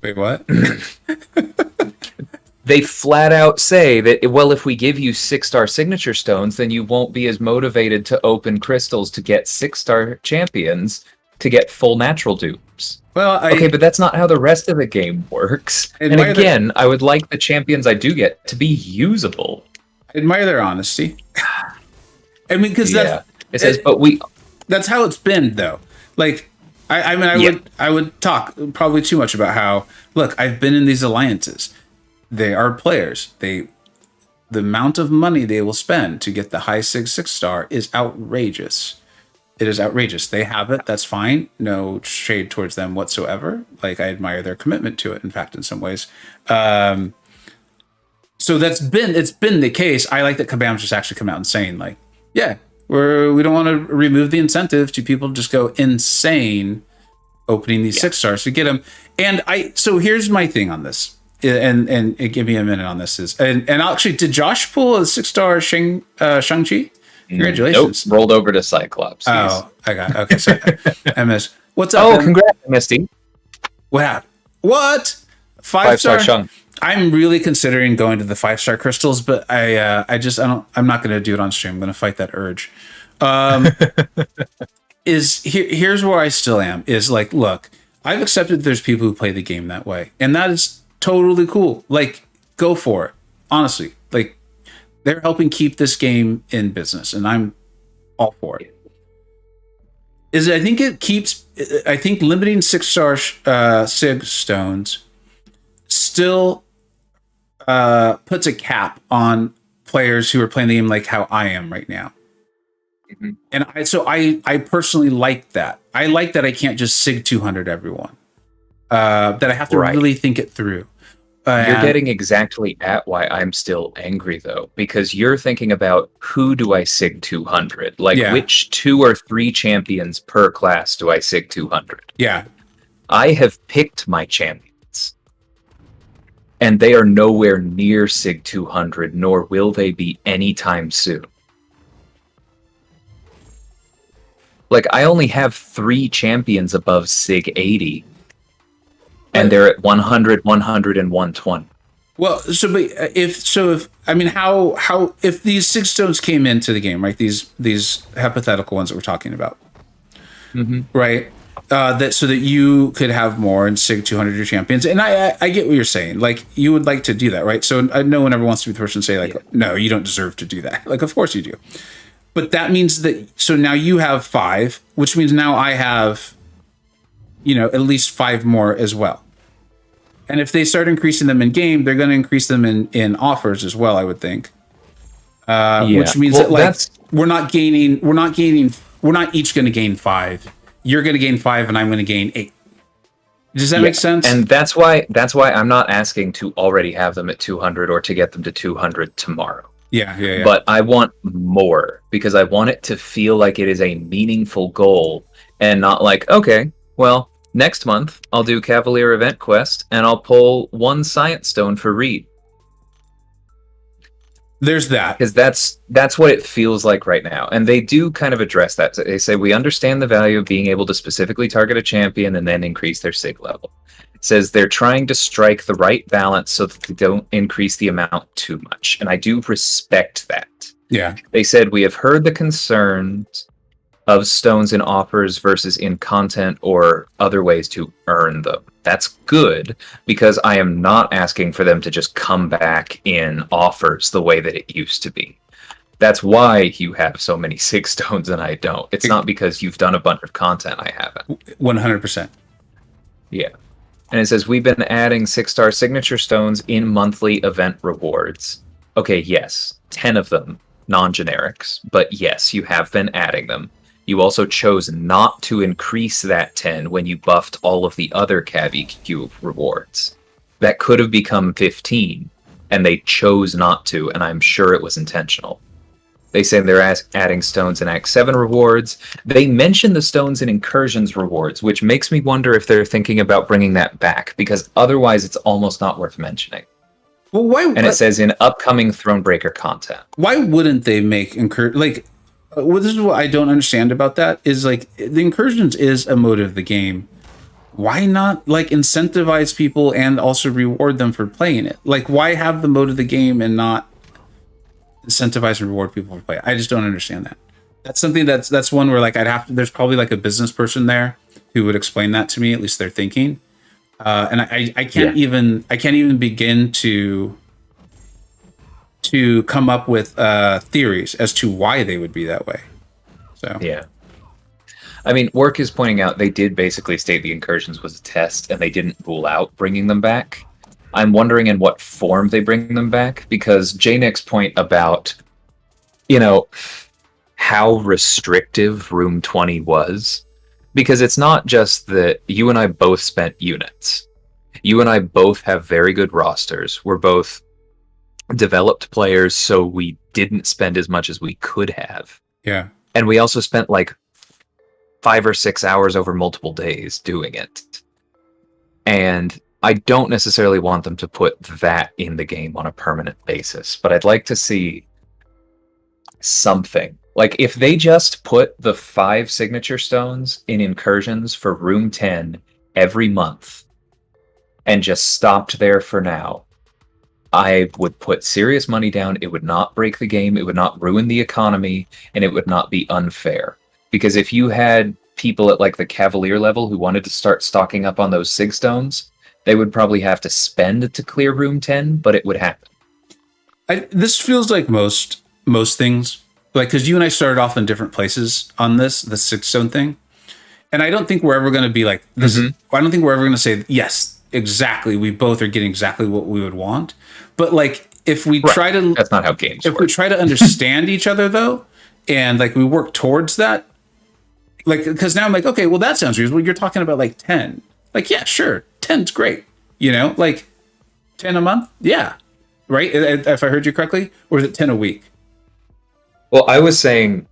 Wait, what? They flat out say that, well, if we give you 6-star signature stones, then you won't be as motivated to open crystals to get 6-star champions to get full natural dupes. Well, okay, but that's not how the rest of the game works. And again, I would like the champions I do get to be usable. I admire their honesty. I mean, because that's how it's been, though. Like, I would talk probably too much about how, look, I've been in these alliances. They are players. The amount of money they will spend to get the high 6-star is outrageous. It is outrageous. They have it. That's fine. No shade towards them whatsoever. Like, I admire their commitment to it, in fact, in some ways. So it's been the case. I like that Kabam's just actually come out and saying, like, yeah, we don't want to remove the incentive to people to just go insane opening these 6-stars to get them. And so here's my thing on this. And give me a minute on this. And actually, did Josh pull a 6-star Shang-Chi? Congratulations. Nope, rolled over to Cyclops. Oh, I got it. Okay, so I missed. What's up? Oh, congrats, Misty. What? 5-star Shang. I'm really considering going to the 5-star crystals, but I'm not going to do it on stream. I'm going to fight that urge. Here's where I still am. Is like, look, I've accepted there's people who play the game that way, and that is totally cool. Like, go for it. Honestly, like, they're helping keep this game in business, and I'm all for it. I think limiting 6-star Sig stones still puts a cap on players who are playing the game like how I am right now. Mm-hmm. And I personally like that. I like that I can't just SIG 200 everyone. That I have to really think it through. You're getting exactly at why I'm still angry, though, because you're thinking about who do I SIG 200? Like, which 2 or 3 champions per class do I SIG 200? Yeah. I have picked my champions, and they are nowhere near SIG 200, nor will they be anytime soon. Like, I only have 3 champions above SIG 80. And they're at 100, 100, and 120. Well, if I mean, how if these 6 stones came into the game, right? These hypothetical ones that we're talking about, right? That so that you could have more and SIG 200 your champions, and I get what you're saying. Like you would like to do that, right? So no one ever wants to be the person to say like, no, you don't deserve to do that. Like, of course you do. But that means that so now you have 5, which means now I have, at least 5 more as well. And if they start increasing them in game, they're going to increase them in offers as well, I would think. Which means that like we're not each going to gain 5. You're going to gain 5 and I'm going to gain 8. Does that make sense? And that's why I'm not asking to already have them at 200 or to get them to 200 tomorrow. Yeah. But I want more because I want it to feel like it is a meaningful goal and not like, okay, well, next month, I'll do Cavalier Event Quest, and I'll pull 1 Science Stone for Reed. There's that. Because that's what it feels like right now. And they do kind of address that. They say, we understand the value of being able to specifically target a champion and then increase their SIG level. It says they're trying to strike the right balance so that they don't increase the amount too much. And I do respect that. Yeah. They said, we have heard the concerns of stones in offers versus in content or other ways to earn them. That's good because I am not asking for them to just come back in offers the way that it used to be. That's why you have so many 6 stones and I don't. It's not because you've done a bunch of content I haven't. 100%. Yeah. And it says, we've been adding 6-star signature stones in monthly event rewards. Okay, yes, 10 of them, non-generics, but yes, you have been adding them. You also chose not to increase that 10 when you buffed all of the other CavEQ rewards. That could have become 15, and they chose not to, and I'm sure it was intentional. They say they're adding stones in Act 7 rewards. They mention the stones in Incursions rewards, which makes me wonder if they're thinking about bringing that back, because otherwise it's almost not worth mentioning. Well, why? And it says in upcoming Thronebreaker content. Why wouldn't they make well, this is what I don't understand about that is like the Incursions is a mode of the game. Why not like incentivize people and also reward them for playing it? Like, why have the mode of the game and not incentivize and reward people for playing it? I just don't understand that. That's something that's one where like there's probably like a business person there who would explain that to me. At least they're thinking, and I can't even begin to come up with theories as to why they would be that way. So yeah, I mean, Work is pointing out they did basically state the Incursions was a test, and they didn't rule out bringing them back. I'm wondering in what form they bring them back, because J-Nick's point about, how restrictive Room 20 was, because it's not just that you and I both spent units. You and I both have very good rosters. We're both developed players, so we didn't spend as much as we could have. Yeah. And we also spent like 5 or 6 hours over multiple days doing it. And I don't necessarily want them to put that in the game on a permanent basis, but I'd like to see something. Like if they just put the 5 signature stones in Incursions for Room 10 every month and just stopped there for now, I would put serious money down. It would not break the game. It would not ruin the economy, and it would not be unfair. Because if you had people at like the Cavalier level who wanted to start stocking up on those SIG stones, they would probably have to spend to clear Room 10, but it would happen. This feels like most things, like because you and I started off in different places on the 6 stone thing, and I don't think we're ever going to be like this. I don't think we're ever going to say yes. exactly, we both are getting exactly what we would want. But like, if we try to, that's not how games work. If we try to understand each other though, and like we work towards that, like, because now I'm like, okay, well that sounds reasonable. You're talking about like 10. Like, yeah, sure, 10's great. You know, like 10 a month, yeah, right. If I heard you correctly, or is it 10 a week? Well, I was saying,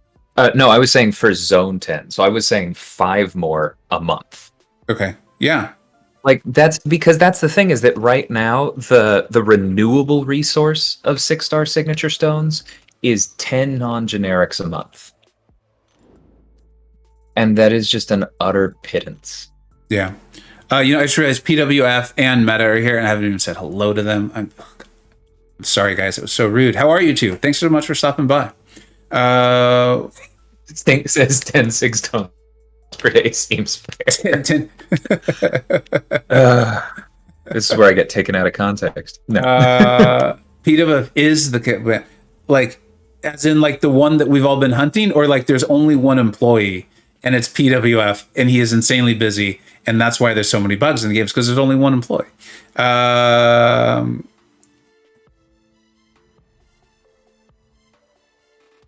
no, I was saying for Zone 10. So I was saying 5 more a month. Okay, yeah. Like that's because that's the thing is that right now the renewable resource of 6-star signature stones is 10 non-generics a month. And that is just an utter pittance. Yeah. I just realized PWF and Meta are here, and I haven't even said hello to them. I'm sorry, guys. It was so rude. How are you two? Thanks so much for stopping by. It says 10 6 per day seems fair. 10. This is where I get taken out of context. No. PWF is the, like, as in like the one that we've all been hunting, or like there's only one employee and it's PWF and he is insanely busy, and that's why there's so many bugs in the games, because there's only one employee.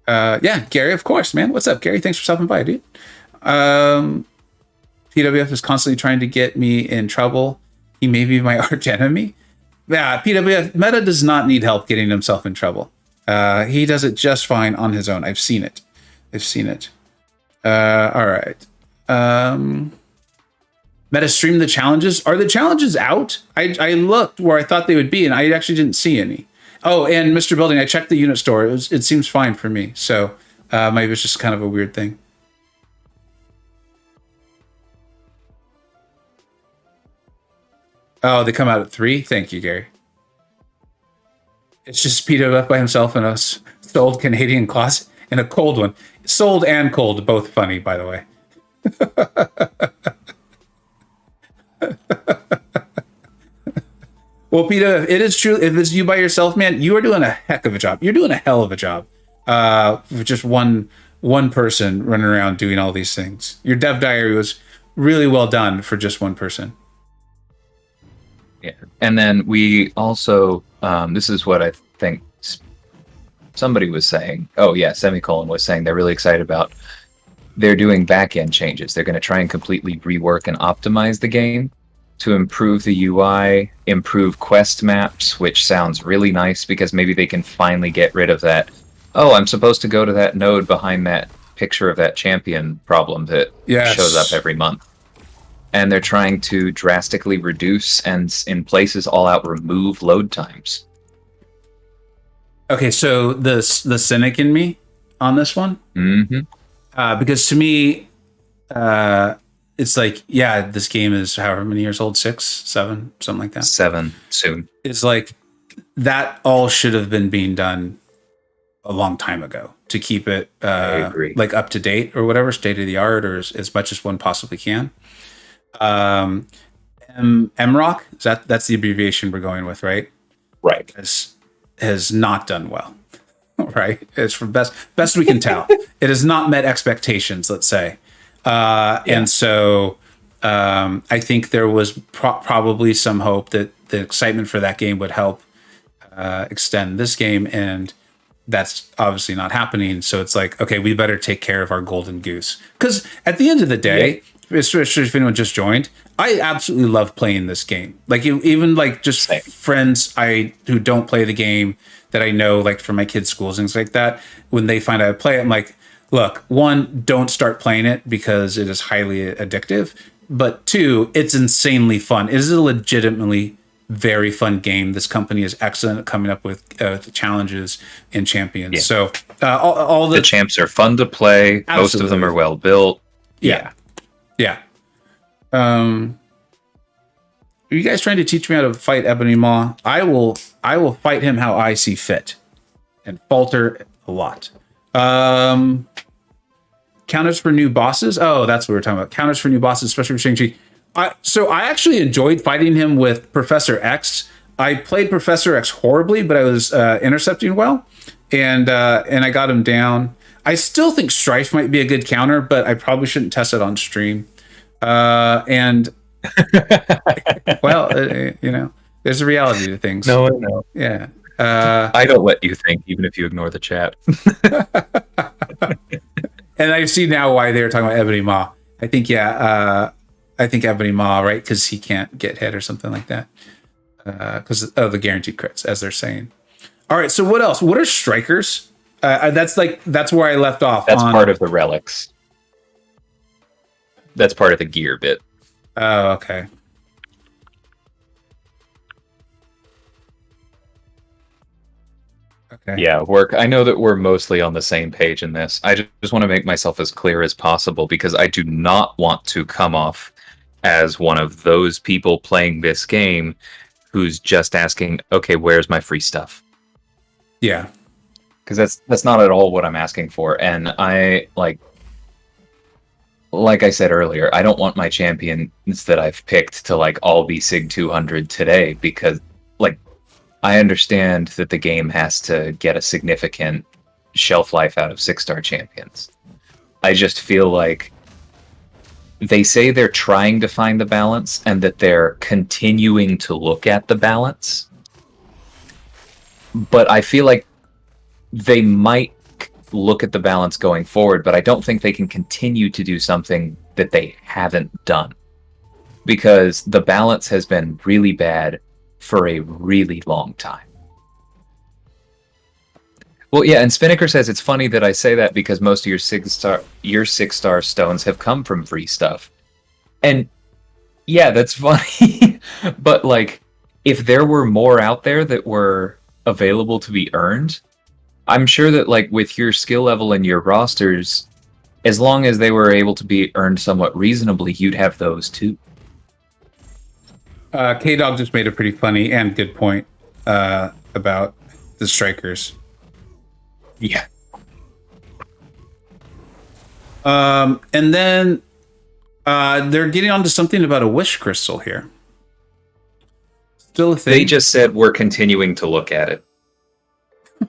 Yeah, Gary, of course, man. What's up, Gary? Thanks for stopping by, dude. PWF is constantly trying to get me in trouble. He may be my arch enemy. Yeah, PWF Meta does not need help getting himself in trouble. He does it just fine on his own. I've seen it. All right. Meta stream the challenges. Are the challenges out? I looked where I thought they would be, and I actually didn't see any. Oh, and Mr. Building, I checked the unit store. It seems fine for me. So maybe it's just kind of a weird thing. Oh, they come out at 3? Thank you, Gary. It's just PWF by himself in a sold Canadian closet, and a cold one. Sold and cold, both funny, by the way. Well, Peter, it is true. If it's you by yourself, man, you are doing a heck of a job. You're doing a hell of a job. With just one person running around doing all these things. Your dev diary was really well done for just one person. Yeah, and then we also, this is what I think somebody was saying. Oh yeah, Semicolon was saying they're really excited about. They're doing back-end changes. They're going to try and completely rework and optimize the game to improve the UI, improve quest maps, which sounds really nice because maybe they can finally get rid of that, oh, I'm supposed to go to that node behind that picture of that champion problem that shows up every month. And they're trying to drastically reduce and in places all out remove load times. Okay, so the cynic in me on this one, because to me, it's like, yeah, this game is however many years old, 6, 7, something like that. 7 soon. It's like that all should have been being done a long time ago to keep it like up to date or whatever, state of the art, or as much as one possibly can. MCoC, that's the abbreviation we're going with, right? Right. Has not done well, right? It's for best we can tell. It has not met expectations, let's say. And so I think there was probably some hope that the excitement for that game would help extend this game, and that's obviously not happening. So it's like, okay, we better take care of our golden goose. Because at the end of the day, especially if anyone just joined, I absolutely love playing this game. Like, even like just friends who don't play the game that I know, like from my kids' schools, things like that, when they find out I play it, I'm like, look, 1, don't start playing it because it is highly addictive. But 2, it's insanely fun. It is a legitimately very fun game. This company is excellent at coming up with challenges and champions. Yeah. So all the champs are fun to play. Absolutely. Most of them are well built. Yeah. Are you guys trying to teach me how to fight Ebony Maw? I will fight him how I see fit, and falter a lot. Counters for new bosses. Oh, that's what we're talking about. Counters for new bosses, especially for Shang-Chi. So I actually enjoyed fighting him with Professor X. I played Professor X horribly, but I was intercepting well, and I got him down. I still think Strife might be a good counter, but I probably shouldn't test it on stream. And Well, there's a reality to things. No, no. Yeah. I don't let you think, even if you ignore the chat. And I see now why they were talking about Ebony Maw. I think, I think Ebony Maw, right? Because he can't get hit or something like that. Because of the guaranteed crits, as they're saying. All right, so what else? What are strikers? That's where I left off. That's part of the relics. That's part of the gear bit. Oh, okay. Okay. Yeah, I know that we're mostly on the same page in this. I just want to make myself as clear as possible because I do not want to come off as one of those people playing this game who's just asking, okay, where's my free stuff? Yeah. Because that's not at all what I'm asking for. And I like I said earlier, I don't want my champions that I've picked to like all be Sig 200 today because like I understand that the game has to get a significant shelf life out of 6-star champions. I just feel like they say they're trying to find the balance and that they're continuing to look at the balance. But I feel like they might look at the balance going forward, but I don't think they can continue to do something that they haven't done. Because the balance has been really bad for a really long time. Well, yeah, and Spinnaker says it's funny that I say that because most of your 6-star stones have come from free stuff. And yeah, that's funny. But like, if there were more out there that were available to be earned, I'm sure that like with your skill level and your rosters, as long as they were able to be earned somewhat reasonably, you'd have those too. K-Dog just made a pretty funny and good point about the strikers. Yeah. And then they're getting onto something about a wish crystal here. Still a thing. They just said we're continuing to look at it.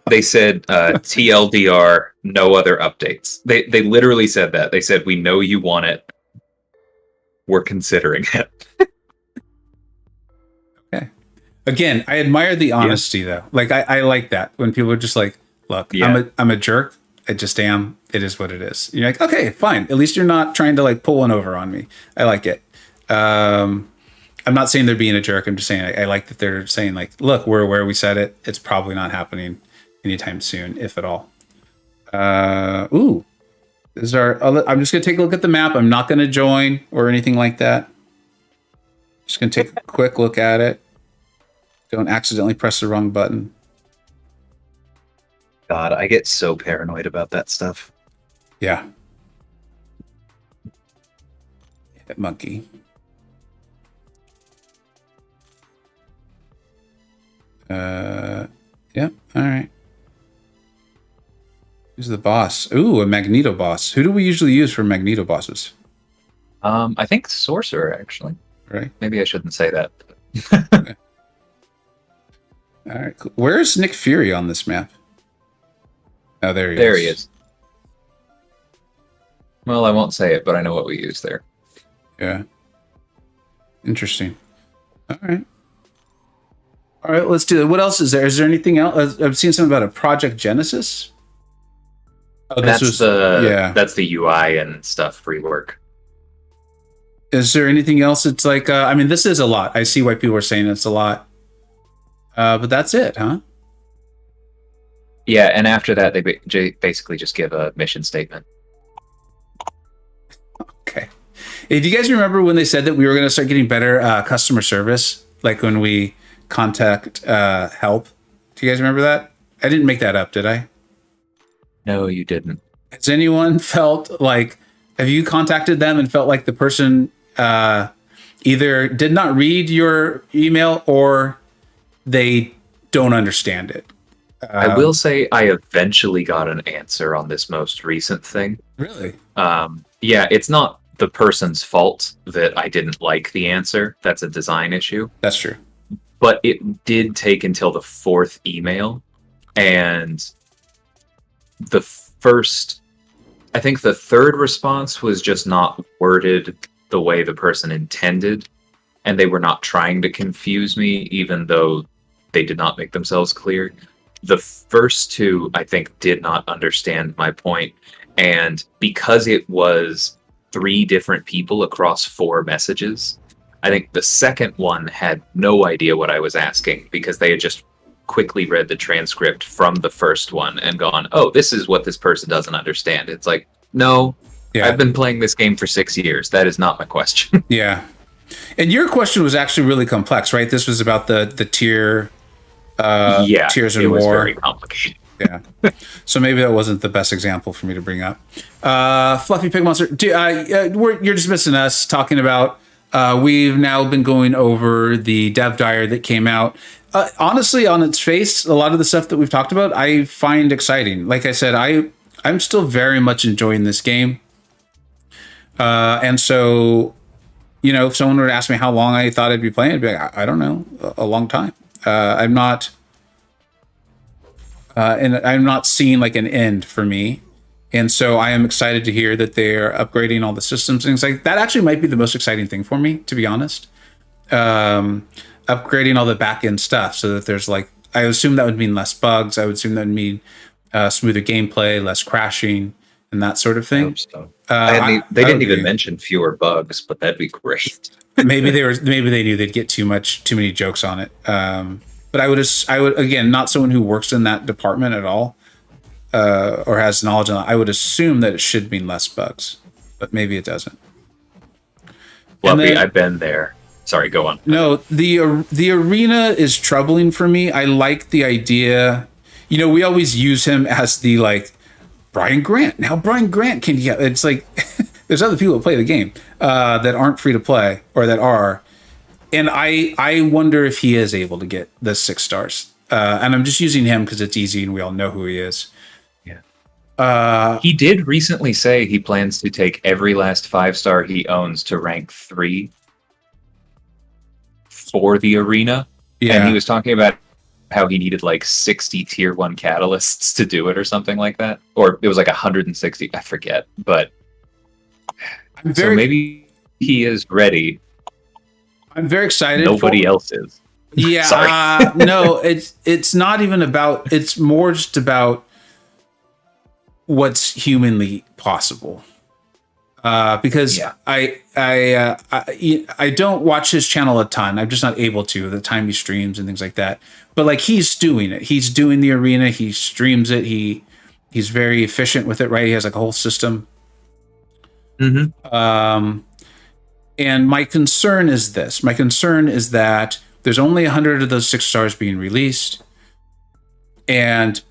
They said TLDR, no other updates. They literally said that. They said, we know you want it. We're considering it. Okay. Again, I admire the honesty though. Like I like that when people are just like, look, I'm a jerk. I just am. It is what it is. You're like, okay, fine. At least you're not trying to like pull one over on me. I like it. I'm not saying they're being a jerk. I'm just saying I like that they're saying like, look, we're where we said it. It's probably not happening anytime soon, if at all. I'm just gonna take a look at the map. I'm not gonna join or anything like that. Just gonna take a quick look at it. Don't accidentally press the wrong button. God, I get so paranoid about that stuff. Yeah. Monkey. Yeah, all right. Who's the boss? Ooh, a Magneto boss. Who do we usually use for Magneto bosses? I think Sorcerer, actually. Right. Maybe I shouldn't say that. Okay. All right, cool. Where's Nick Fury on this map? Oh, there he is. There he is. Well, I won't say it, but I know what we use there. Yeah. Interesting. All right. All right, let's do it. What else is there? Is there anything else? I've seen something about a Project Genesis. Oh, that's the UI and stuff rework. Is there anything else? It's like, I mean, this is a lot. I see why people are saying it's a lot. But that's it, huh? Yeah, and after that, they basically just give a mission statement. Okay. Hey, do you guys remember when they said that we were going to start getting better customer service? Like when we contact help? Do you guys remember that? I didn't make that up, did I? No, you didn't. Has anyone felt like, have you contacted them and felt like the person either did not read your email or they don't understand it? I will say I eventually got an answer on this most recent thing. Really? Yeah, it's not the person's fault that I didn't like the answer. That's a design issue. That's true. But it did take until the 4th email. And the first, I think the 3rd response was just not worded the way the person intended. and they were not trying to confuse me, even though they did not make themselves clear. The first two, I think, did not understand my point, and because it was 3 different people across 4 messages, I think the second one had no idea what I was asking because they had just quickly read the transcript from the first one and gone, oh, this is what this person doesn't understand. It's like, no, Yeah. I've been playing this game for 6 years. That is not my question. Yeah. And your question was actually really complex, right? This was about the tier tiers in it was war. very complicated. Yeah. So maybe that wasn't the best example for me to bring up. Fluffy Pig Monster, you're dismissing us talking about we've now been going over the dev dire that came out. Honestly, on its face, a lot of the stuff that we've talked about, I find exciting. Like I said, I'm still very much enjoying this game. And so, if someone were to ask me how long I thought I'd be playing, I'd be like, I don't know, a long time. I'm not, and I'm not seeing like an end for me. And so I am excited to hear that they're upgrading all the systems. Things like that actually might be the most exciting thing for me, to be honest. Upgrading all the back end stuff so that there's like, I assume that would mean less bugs. I would assume that would mean smoother gameplay, less crashing, and that sort of thing. So. They didn't even mention fewer bugs, but that'd be great. maybe they knew they'd get too many jokes on it. But I would again, not someone who works in that department at all, or has knowledge on it. I would assume that it should mean less bugs, but maybe it doesn't. Well, I've been there. Sorry, go on. No, the arena is troubling for me. I like the idea. We always use him as the like Brian Grant. Now Brian Grant can get. It's like there's other people that play the game that aren't free to play or that are, and I wonder if he is able to get the 6 stars. And I'm just using him because it's easy and we all know who he is. Yeah. He did recently say he plans to take every last 5-star he owns to rank 3 for the arena. Yeah. And he was talking about how he needed like 60 tier 1 catalysts to do it or something like that. Or it was like 160, I forget. But so maybe he is ready. I'm very excited. Nobody else is. Yeah. Sorry. No, it's not even about, it's more just about what's humanly possible. Because I don't watch his channel a ton. I'm just not able to the time he streams and things like that. But like he's doing it. He's doing the arena. He streams it. He's very efficient with it, right? He has like a whole system. Mm-hmm. And my concern is this. My concern is that there's only 100 of those 6 stars being released. And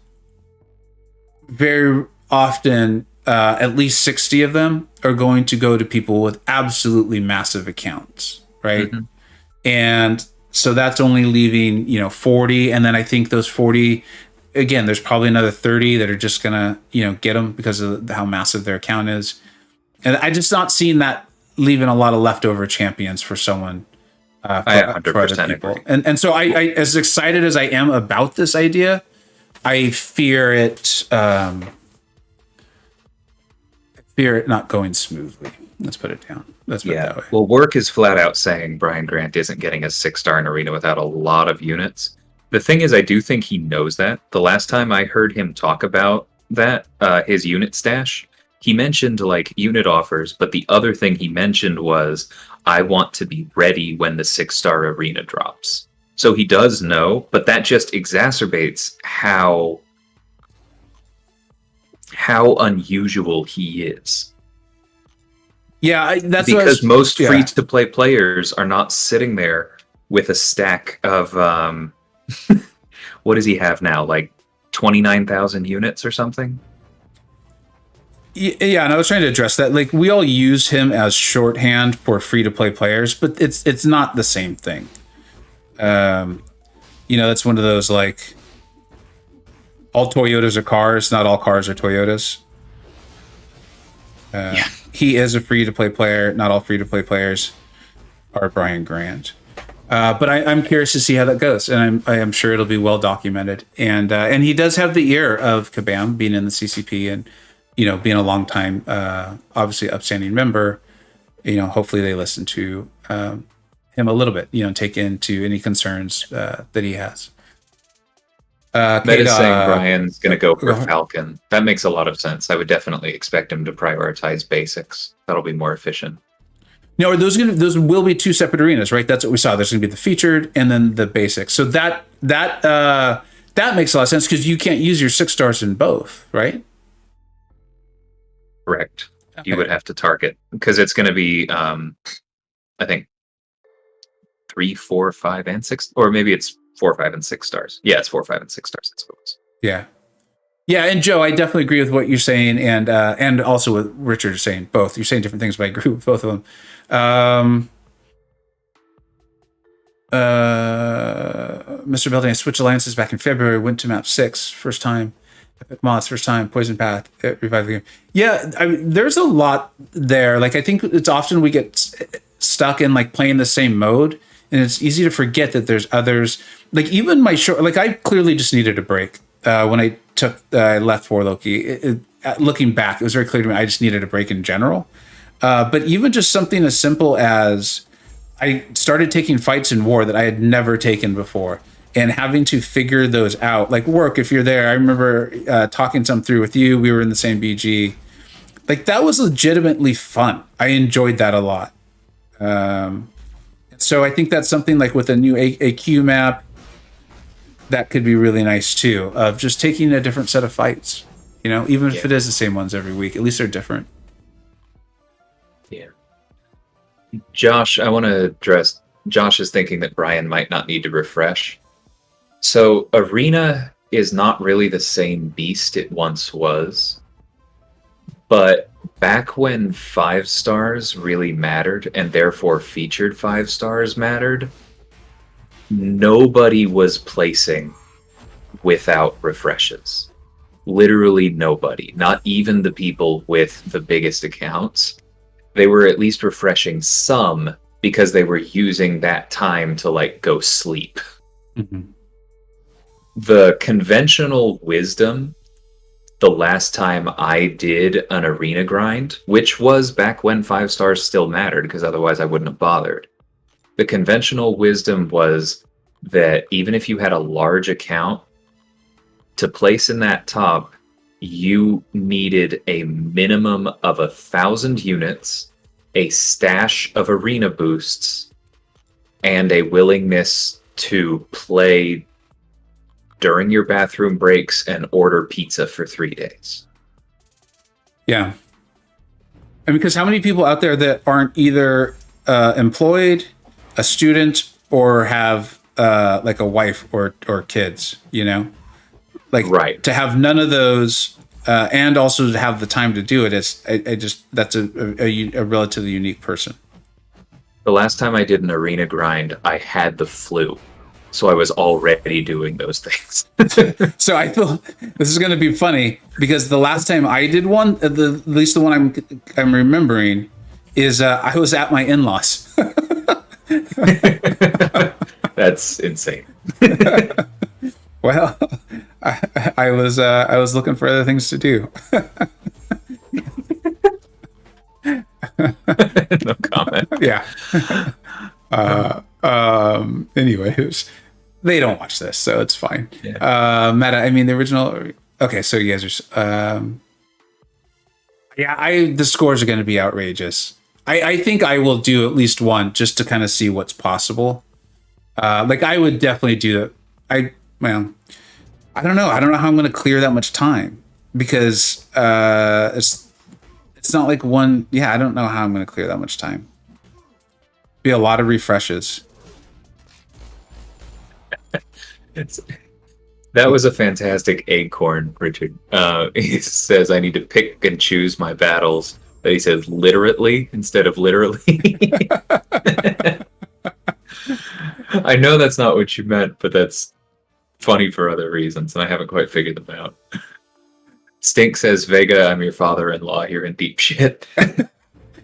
very often, at least 60 of them are going to go to people with absolutely massive accounts, right? Mm-hmm. And so that's only leaving, 40. And then I think those 40, again, there's probably another 30 that are just going to, get them because of how massive their account is. And I just not seeing that leaving a lot of leftover champions for someone. I 100% agree. And so I, as excited as I am about this idea, I fear it not going smoothly. Let's put it down. Let's put it that way. Well, Work is flat out saying Brian Grant isn't getting a 6-star in arena without a lot of units. The thing is, I do think he knows that. The last time I heard him talk about that, his unit stash, he mentioned like unit offers, but the other thing he mentioned was, I want to be ready when the 6-star arena drops. So he does know, but that just exacerbates how unusual he is. Yeah, that's because most free-to-play players are not sitting there with a stack of what does he have now? Like 29,000 units or something? Yeah, and I was trying to address that. Like, we all use him as shorthand for free-to-play players, but it's not the same thing. That's one of those, like, all Toyotas are cars, not all cars are Toyotas. He is a free-to-play player. Not all free-to-play players are Brian Grant. But I'm curious to see how that goes, and I'm sure it'll be well documented. And he does have the ear of Kabam, being in the CCP and being a long time, obviously upstanding member. Hopefully they listen to him a little bit, take into any concerns that he has. That Kate, is saying Brian's going to go for go ahead. Falcon. That makes a lot of sense. I would definitely expect him to prioritize basics. That'll be more efficient. No, are those will be two separate arenas, right? That's what we saw. There's going to be the featured and then the basics. So that makes a lot of sense because you can't use your 6 stars in both, right? Correct. Okay. You would have to target because it's going to be, I think, 3, 4, 5, and 6, or maybe it's 4, 5, and 6 stars. Yeah, it's 4, 5, and 6 stars. That's what it was. Yeah, and Joe, I definitely agree with what you're saying, and also what Richard is saying. Both you're saying different things, but I agree with both of them. Mr. Building, I switched alliances back in February. Went to map 6, first time. Epic Moths, first time. Poison Path, revive the game. Yeah, there's a lot there. Like I think it's often we get stuck in like playing the same mode, and it's easy to forget that there's others. Like even my short, like I clearly just needed a break when I left for Loki. Looking back, it was very clear to me I just needed a break in general. But even just something as simple as I started taking fights in war that I had never taken before, and having to figure those out, like work. If you're there, I remember talking some through with you. We were in the same BG. Like that was legitimately fun. I enjoyed that a lot. So I think that's something like with a new AQ map that could be really nice too. Of just taking a different set of fights. Even if it is the same ones every week, at least they're different. Yeah. Josh, I want to address. Josh is thinking that Brian might not need to refresh. So Arena is not really the same beast it once was. But back when 5 stars really mattered, and therefore featured 5 stars mattered, nobody was placing without refreshes. Literally nobody. Not even the people with the biggest accounts. They were at least refreshing some because they were using that time to like go sleep. Mm-hmm. The conventional wisdom, the last time I did an arena grind, which was back when 5 stars still mattered because otherwise I wouldn't have bothered. The conventional wisdom was that even if you had a large account, to place in that top, you needed a minimum of 1,000 units, a stash of arena boosts, and a willingness to play during your bathroom breaks and order pizza for 3 days. Yeah. I mean, because how many people out there that aren't either employed, a student, or have like a wife or kids, Like right. To have none of those and also to have the time to do it is that's a relatively unique person. The last time I did an arena grind, I had the flu. So I was already doing those things. So I feel this is going to be funny because the last time I did one, at least the one I'm remembering, is I was at my in-laws. That's insane. Well, I was looking for other things to do. No comment. Yeah. Anyways, they don't watch this, so it's fine. Yeah. Meta, I mean the original. Okay, so you guys are. The scores are going to be outrageous. I think I will do at least one just to kind of see what's possible. Like I would definitely do it. I don't know. I don't know how I'm going to clear that much time because it's not like one. Yeah, I don't know how I'm going to clear that much time. Be a lot of refreshes. That was a fantastic acorn, Richard. He says I need to pick and choose my battles. But he says literally instead of literally. I know that's not what you meant, but that's funny for other reasons, and I haven't quite figured them out. Stink says, Vega, I'm your father-in-law. You're in deep shit.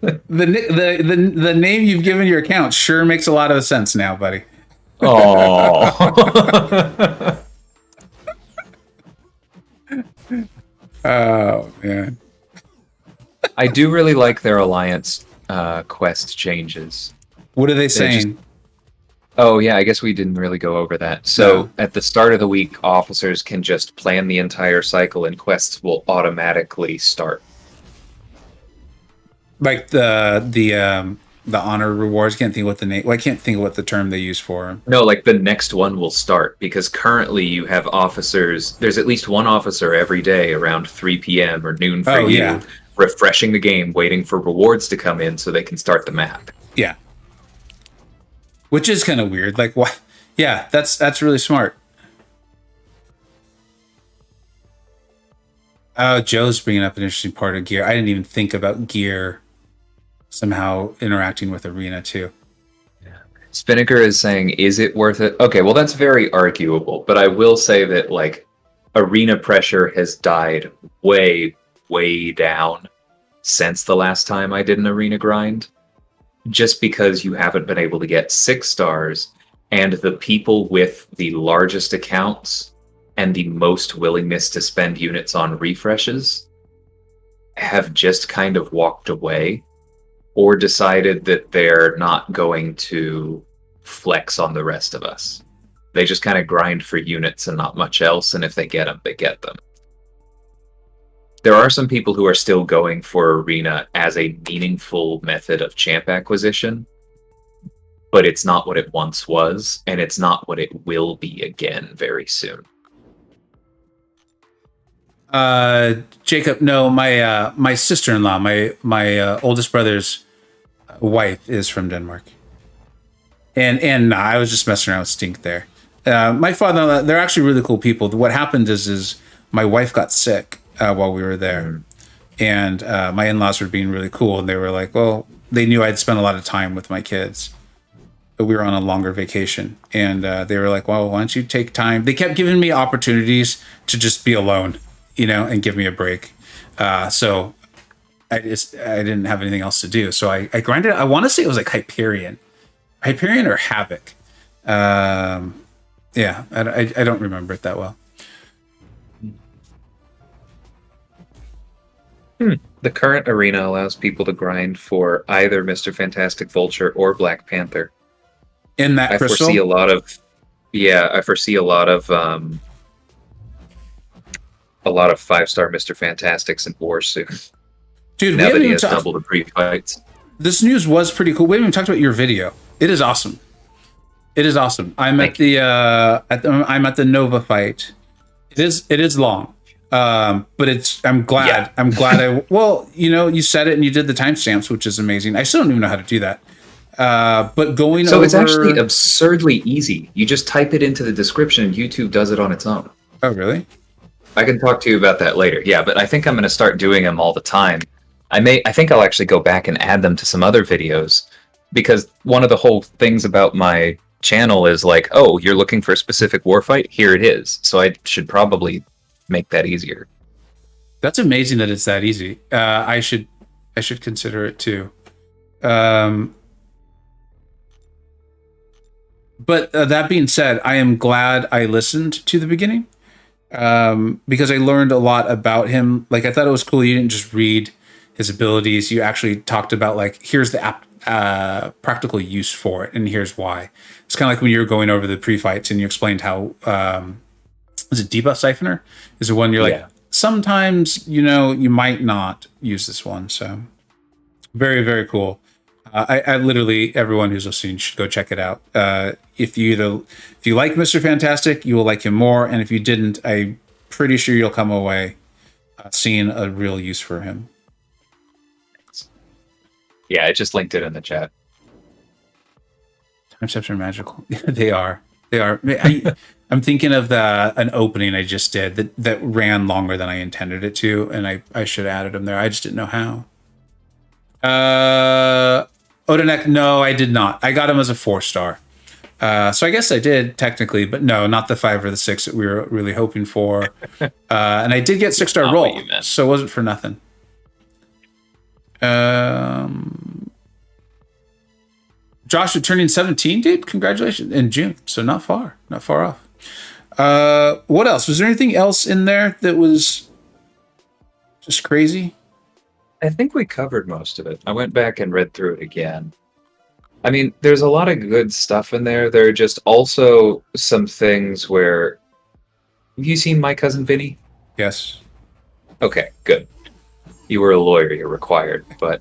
The name you've given your account sure makes a lot of sense now, buddy. Oh. Oh man. I do really like their alliance quest changes. What are they saying? Oh, yeah, I guess we didn't really go over that. No. So at the start of the week, officers can just plan the entire cycle and quests will automatically start. Like the honor rewards. Can't think what the name. Well, I can't think of what the term they use for 'em. No, like the next one will start because currently you have officers, there's at least one officer every day around 3 p.m. or noon for Oh you, yeah, refreshing the game, waiting for rewards to come in so they can start the map. yeah. Which is kind of weird. Like what? Yeah, that's really smart. Oh, Joe's bringing up an interesting part of gear. I didn't even think about gear somehow interacting with arena too. Spinnaker is saying, is it worth it? Okay, well, that's very arguable, but I will say that, like, arena pressure has died way, way down since the last time I did an arena grind, just because you haven't been able to get 6 stars, and the people with the largest accounts and the most willingness to spend units on refreshes have just kind of walked away or decided that they're not going to flex on the rest of us. They just kind of grind for units and not much else, and if they get them, they get them. There are some people who are still going for arena as a meaningful method of champ acquisition, but it's not what it once was, and it's not what it will be again very soon. Jacob, no, my sister-in-law, my oldest brother's wife is from Denmark, and nah, I was just messing around with Stink there. My father, they're actually really cool people. What happened is my wife got sick while we were there, and my in-laws were being really cool, and they were like, well, they knew I'd spent a lot of time with my kids, but we were on a longer vacation, and they were like, well, why don't you take time? They kept giving me opportunities to just be alone, and give me a break. So I didn't have anything else to do. So I grinded. I want to say it was like Hyperion or Havoc. Yeah, I don't remember it that well. The current arena allows people to grind for either Mr. Fantastic Vulture or Black Panther. In that crystal? I foresee a lot of 5-star Mr. Fantastics in War soon. Dude, now that he has double the pre-fights. This news was pretty cool. We haven't even talked about your video. It is awesome. It is awesome. I'm at the Nova fight. It is long. But I'm glad. Yeah. I'm glad you said it and you did the timestamps, which is amazing. I still don't even know how to do that. But it's actually absurdly easy. You just type it into the description and YouTube does it on its own. Oh, really? I can talk to you about that later. Yeah, but I think I'm going to start doing them all the time. I think I'll actually go back and add them to some other videos, because one of the whole things about my channel is like, oh, you're looking for a specific war fight? Here it is. So I should probably make that easier. That's amazing that it's that easy. I should consider it too. But that being said, I am glad I listened to the beginning, because I learned a lot about him. Like, I thought it was cool. You didn't just read his abilities. You actually talked about, like, here's the practical use for it, and here's why. It's kind of like when you were going over the pre-fights and you explained how, is it Debuff Siphoner? Is the one you're like, sometimes, you might not use this one. So very, very cool. I literally, everyone who's listening should go check it out. If you like Mr. Fantastic, you will like him more. And if you didn't, I'm pretty sure you'll come away seeing a real use for him. Yeah, I just linked it in the chat. Timestamps are magical. They are. I'm thinking of an opening I just did that ran longer than I intended it to, and I should have added them there. I just didn't know how. Odenek, no, I did not. I got him as a 4-star. So I guess I did technically, but no, not the 5 or the 6 that we were really hoping for. And I did get 6-star roll, so it wasn't for nothing. Josh, you're turning 17, dude. Congratulations, in June. So not far off. What else? Was there anything else in there that was just crazy? I think we covered most of it. I went back and read through it again. I mean, there's a lot of good stuff in there. There are just also some things where. Have you seen My Cousin Vinny? Yes. Okay, good. You were a lawyer, you're required. But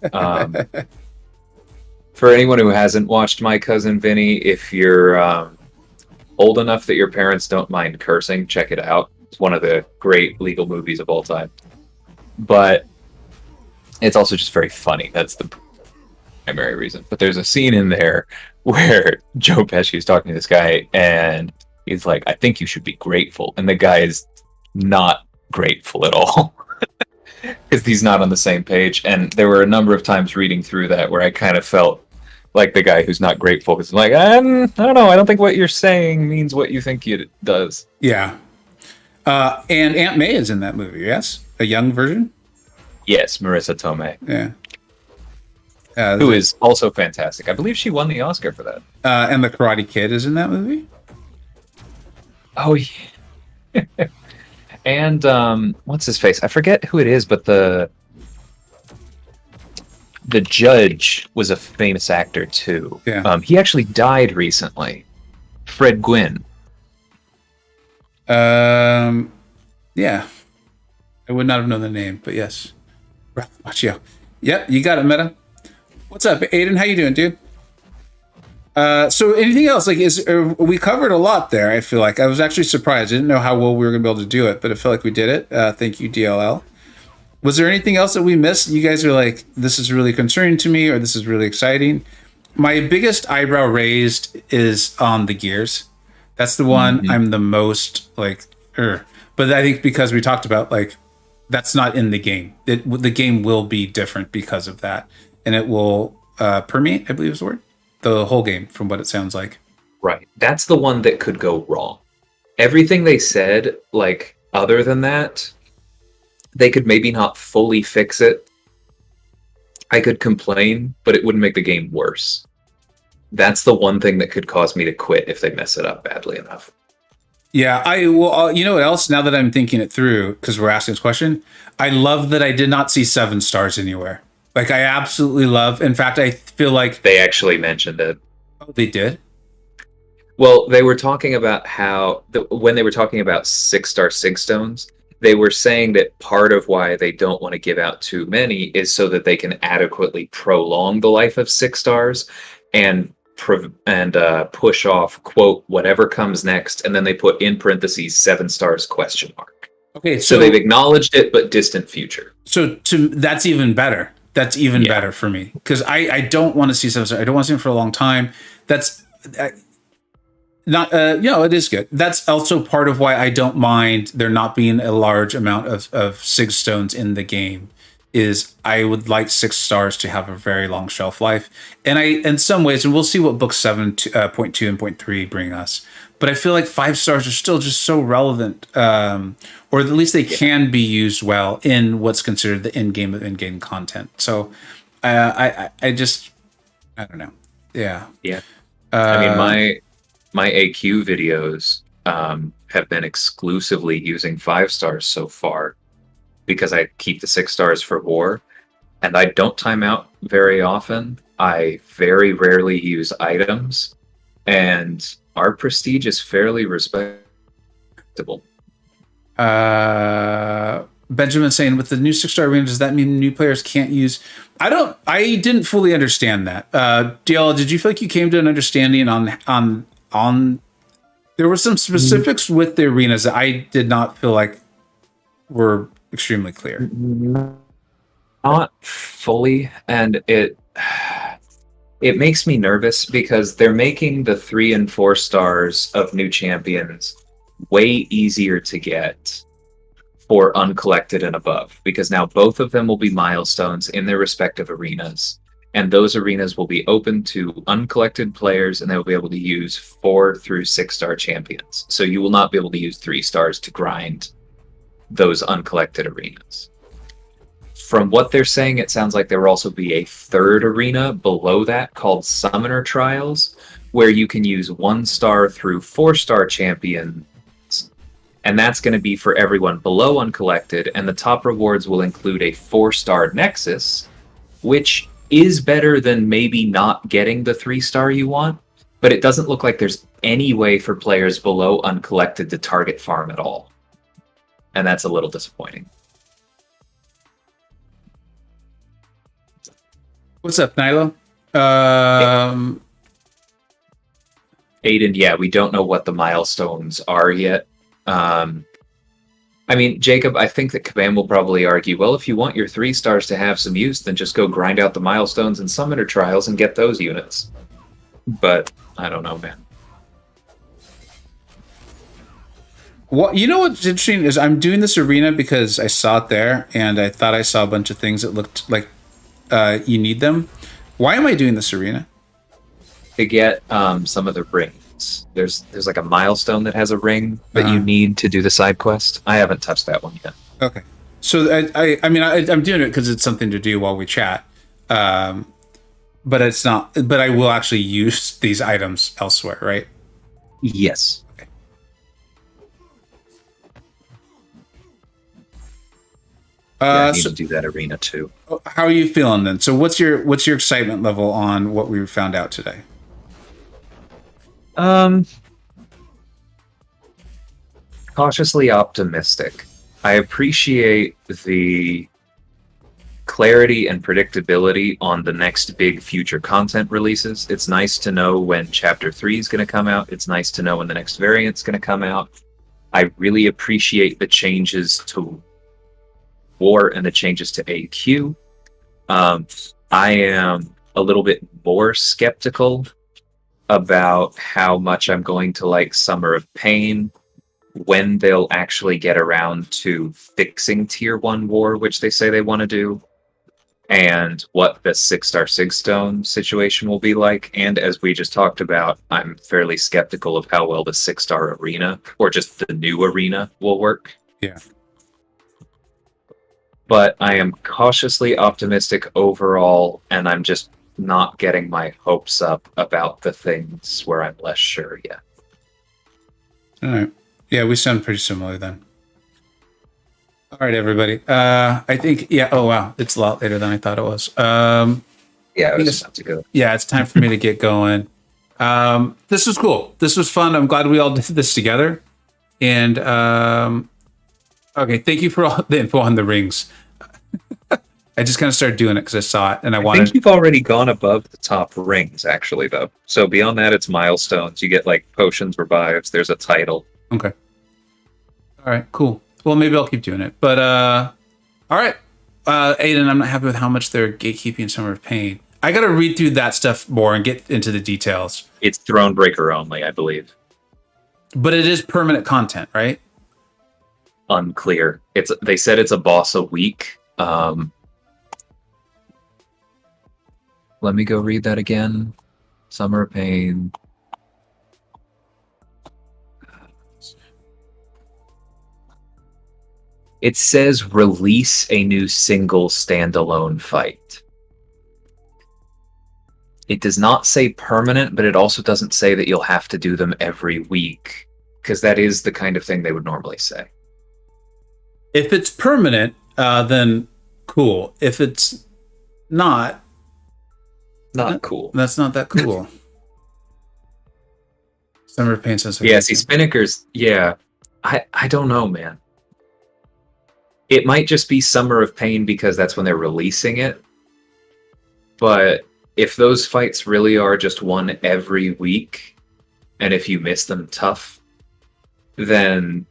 for anyone who hasn't watched My Cousin Vinny, if you're old enough that your parents don't mind cursing, check it out. It's one of the great legal movies of all time. But it's also just very funny. That's the primary reason. But there's a scene in there where Joe Pesci is talking to this guy, and he's like, I think you should be grateful. And the guy is not grateful at all. Because he's not on the same page. And there were a number of times reading through that where I kind of felt like the guy who's not grateful. Because I'm like, I don't know. I don't think what you're saying means what you think it does. Yeah. And Aunt May is in that movie, yes? A young version? Yes, Marissa Tomei. Yeah. Who is also fantastic. I believe she won the Oscar for that. And the Karate Kid is in that movie? Oh, yeah. And what's his face? I forget who it is, but the judge was a famous actor too. Yeah. He actually died recently. Fred Gwynn. Yeah. I would not have known the name, but yes. Ralph Macchio. Yep, you got it, Meta. What's up, Aiden? How you doing, dude? So anything else? Like, we covered a lot there. I feel like I was actually surprised. I didn't know how well we were going to be able to do it, but I feel like we did it. Thank you, DLL. Was there anything else that we missed? You guys are like, this is really concerning to me, or this is really exciting. My biggest eyebrow raised is on the gears. That's the one I'm the most like. But I think because we talked about like, that's not in the game. The game will be different because of that, and it will permeate, I believe is the word. The whole game, from what it sounds like. Right. That's the one that could go wrong. Everything they said, like, other than that, they could maybe not fully fix it. I could complain, but it wouldn't make the game worse. That's the one thing that could cause me to quit if they mess it up badly enough. Yeah, I will. You know what else? Now that I'm thinking it through, because we're asking this question, I love that I did not see 7 stars anywhere. Like, I absolutely love. In fact, I feel like they actually mentioned it. Oh, they did? Well, they were talking about how when they were talking about 6-star sig stones, they were saying that part of why they don't want to give out too many is so that they can adequately prolong the life of 6 stars and push off, quote, whatever comes next, and then they put in parentheses 7 stars question mark. Okay, so they've acknowledged it, but distant future. So that's even better. That's even better for me, because I don't want to see 7 stars. I don't want to see them for a long time. That's not it is good. That's also part of why I don't mind there not being a large amount of sig stones in the game. Is I would like 6 stars to have a very long shelf life, and in some ways, and we'll see what book 7.2 and 0.3 bring us. But I feel like 5 stars are still just so relevant, or at least they can be used well in what's considered the in-game content. So I don't know. Yeah. I mean, my AQ videos have been exclusively using 5 stars so far, because I keep the 6 stars for war, and I don't time out very often. I very rarely use items, and our prestige is fairly respectable. Benjamin saying, with the new 6-star arena, does that mean new players can't use? I didn't fully understand that. DL, did you feel like you came to an understanding on there were some specifics with the arenas that I did not feel like were extremely clear? Not fully, and it makes me nervous because they're making the 3 and 4 stars of new champions way easier to get for uncollected and above, because now both of them will be milestones in their respective arenas, and those arenas will be open to uncollected players, and they will be able to use 4 through 6-star champions. So you will not be able to use 3 stars to grind those uncollected arenas. From what they're saying, it sounds like there will also be a 3rd arena below that called Summoner Trials, where you can use 1 star through 4-star champions, and that's going to be for everyone below uncollected, and the top rewards will include a 4-star Nexus, which is better than maybe not getting the 3-star you want, but it doesn't look like there's any way for players below uncollected to target farm at all. And that's a little disappointing. What's up, Nilo? Aiden, yeah, we don't know what the milestones are yet. I mean, Jacob, I think that Kabam will probably argue, well, if you want your 3-stars to have some use, then just go grind out the milestones and summoner trials and get those units. But I don't know, man. Well, you know what's interesting is I'm doing this arena because I saw it there and I thought I saw a bunch of things that looked like you need them. Why am I doing this arena? To get some of the rings. There's like a milestone that has a ring that you need to do the side quest. I haven't touched that one yet. Okay. So I'm doing it because it's something to do while we chat. But it's not. But I will actually use these items elsewhere, right? Yes. Okay. I need to do that arena too. How are you feeling then? So what's your excitement level on what we found out today? Cautiously optimistic. I appreciate the clarity and predictability on the next big future content releases. It's nice to know when Chapter 3 is going to come out. It's nice to know when the next variant's going to come out. I really appreciate the changes to War and the changes to AQ. I am a little bit more skeptical about how much I'm going to like Summer of Pain when they'll actually get around to fixing Tier 1 War, which they say they want to do, and what the 6-star Sigstone situation will be like. And as we just talked about, I'm fairly skeptical of how well the 6-star arena, or just the new arena, will work. Yeah. But I am cautiously optimistic overall, and I'm just not getting my hopes up about the things where I'm less sure yet. All right. Yeah, we sound pretty similar then. All right, everybody. I think, yeah. Oh, wow. It's a lot later than I thought it was. Yeah, it was time to go. Yeah, it's time for me to get going. This was cool. This was fun. I'm glad we all did this together. And, okay, thank you for all the info on the rings. I just kind of started doing it because I saw it and I think you've already gone above the top rings, actually, though. So beyond that, it's milestones. You get like potions, revives. There's a title. Okay. All right. Cool. Well, maybe I'll keep doing it. But all right, Aiden, I'm not happy with how much they're gatekeeping Summer of Pain. I got to read through that stuff more and get into the details. It's Thronebreaker only, I believe. But it is permanent content, right? Unclear. They said it's a boss a week. Let me go read that again. Summer of Pain. It says release a new single standalone fight. It does not say permanent, but it also doesn't say that you'll have to do them every week, because that is the kind of thing they would normally say. If it's permanent, then cool. If it's not cool. That's not that cool. Summer of Pain says. Yeah, see, Spinnaker's. Yeah, I don't know, man. It might just be Summer of Pain because that's when they're releasing it. But if those fights really are just one every week, and if you miss them tough, then,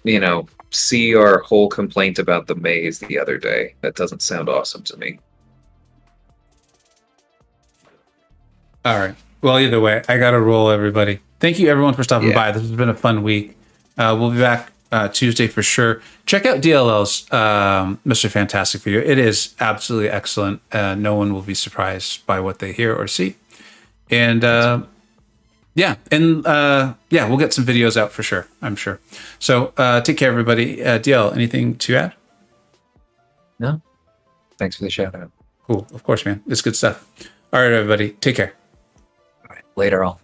you know, see our whole complaint about the maze the other day. That doesn't sound awesome to me. All right. Well, either way, I got to roll, everybody. Thank you, everyone, for stopping by. This has been a fun week. We'll be back Tuesday for sure. Check out DLL's Mr. Fantastic video. It is absolutely excellent. No one will be surprised by what they hear or see. And we'll get some videos out for sure, I'm sure. So take care, everybody. DL, anything to add? No. Thanks for the shout out. Cool. Of course, man. It's good stuff. All right, everybody. Take care. All right. Later all.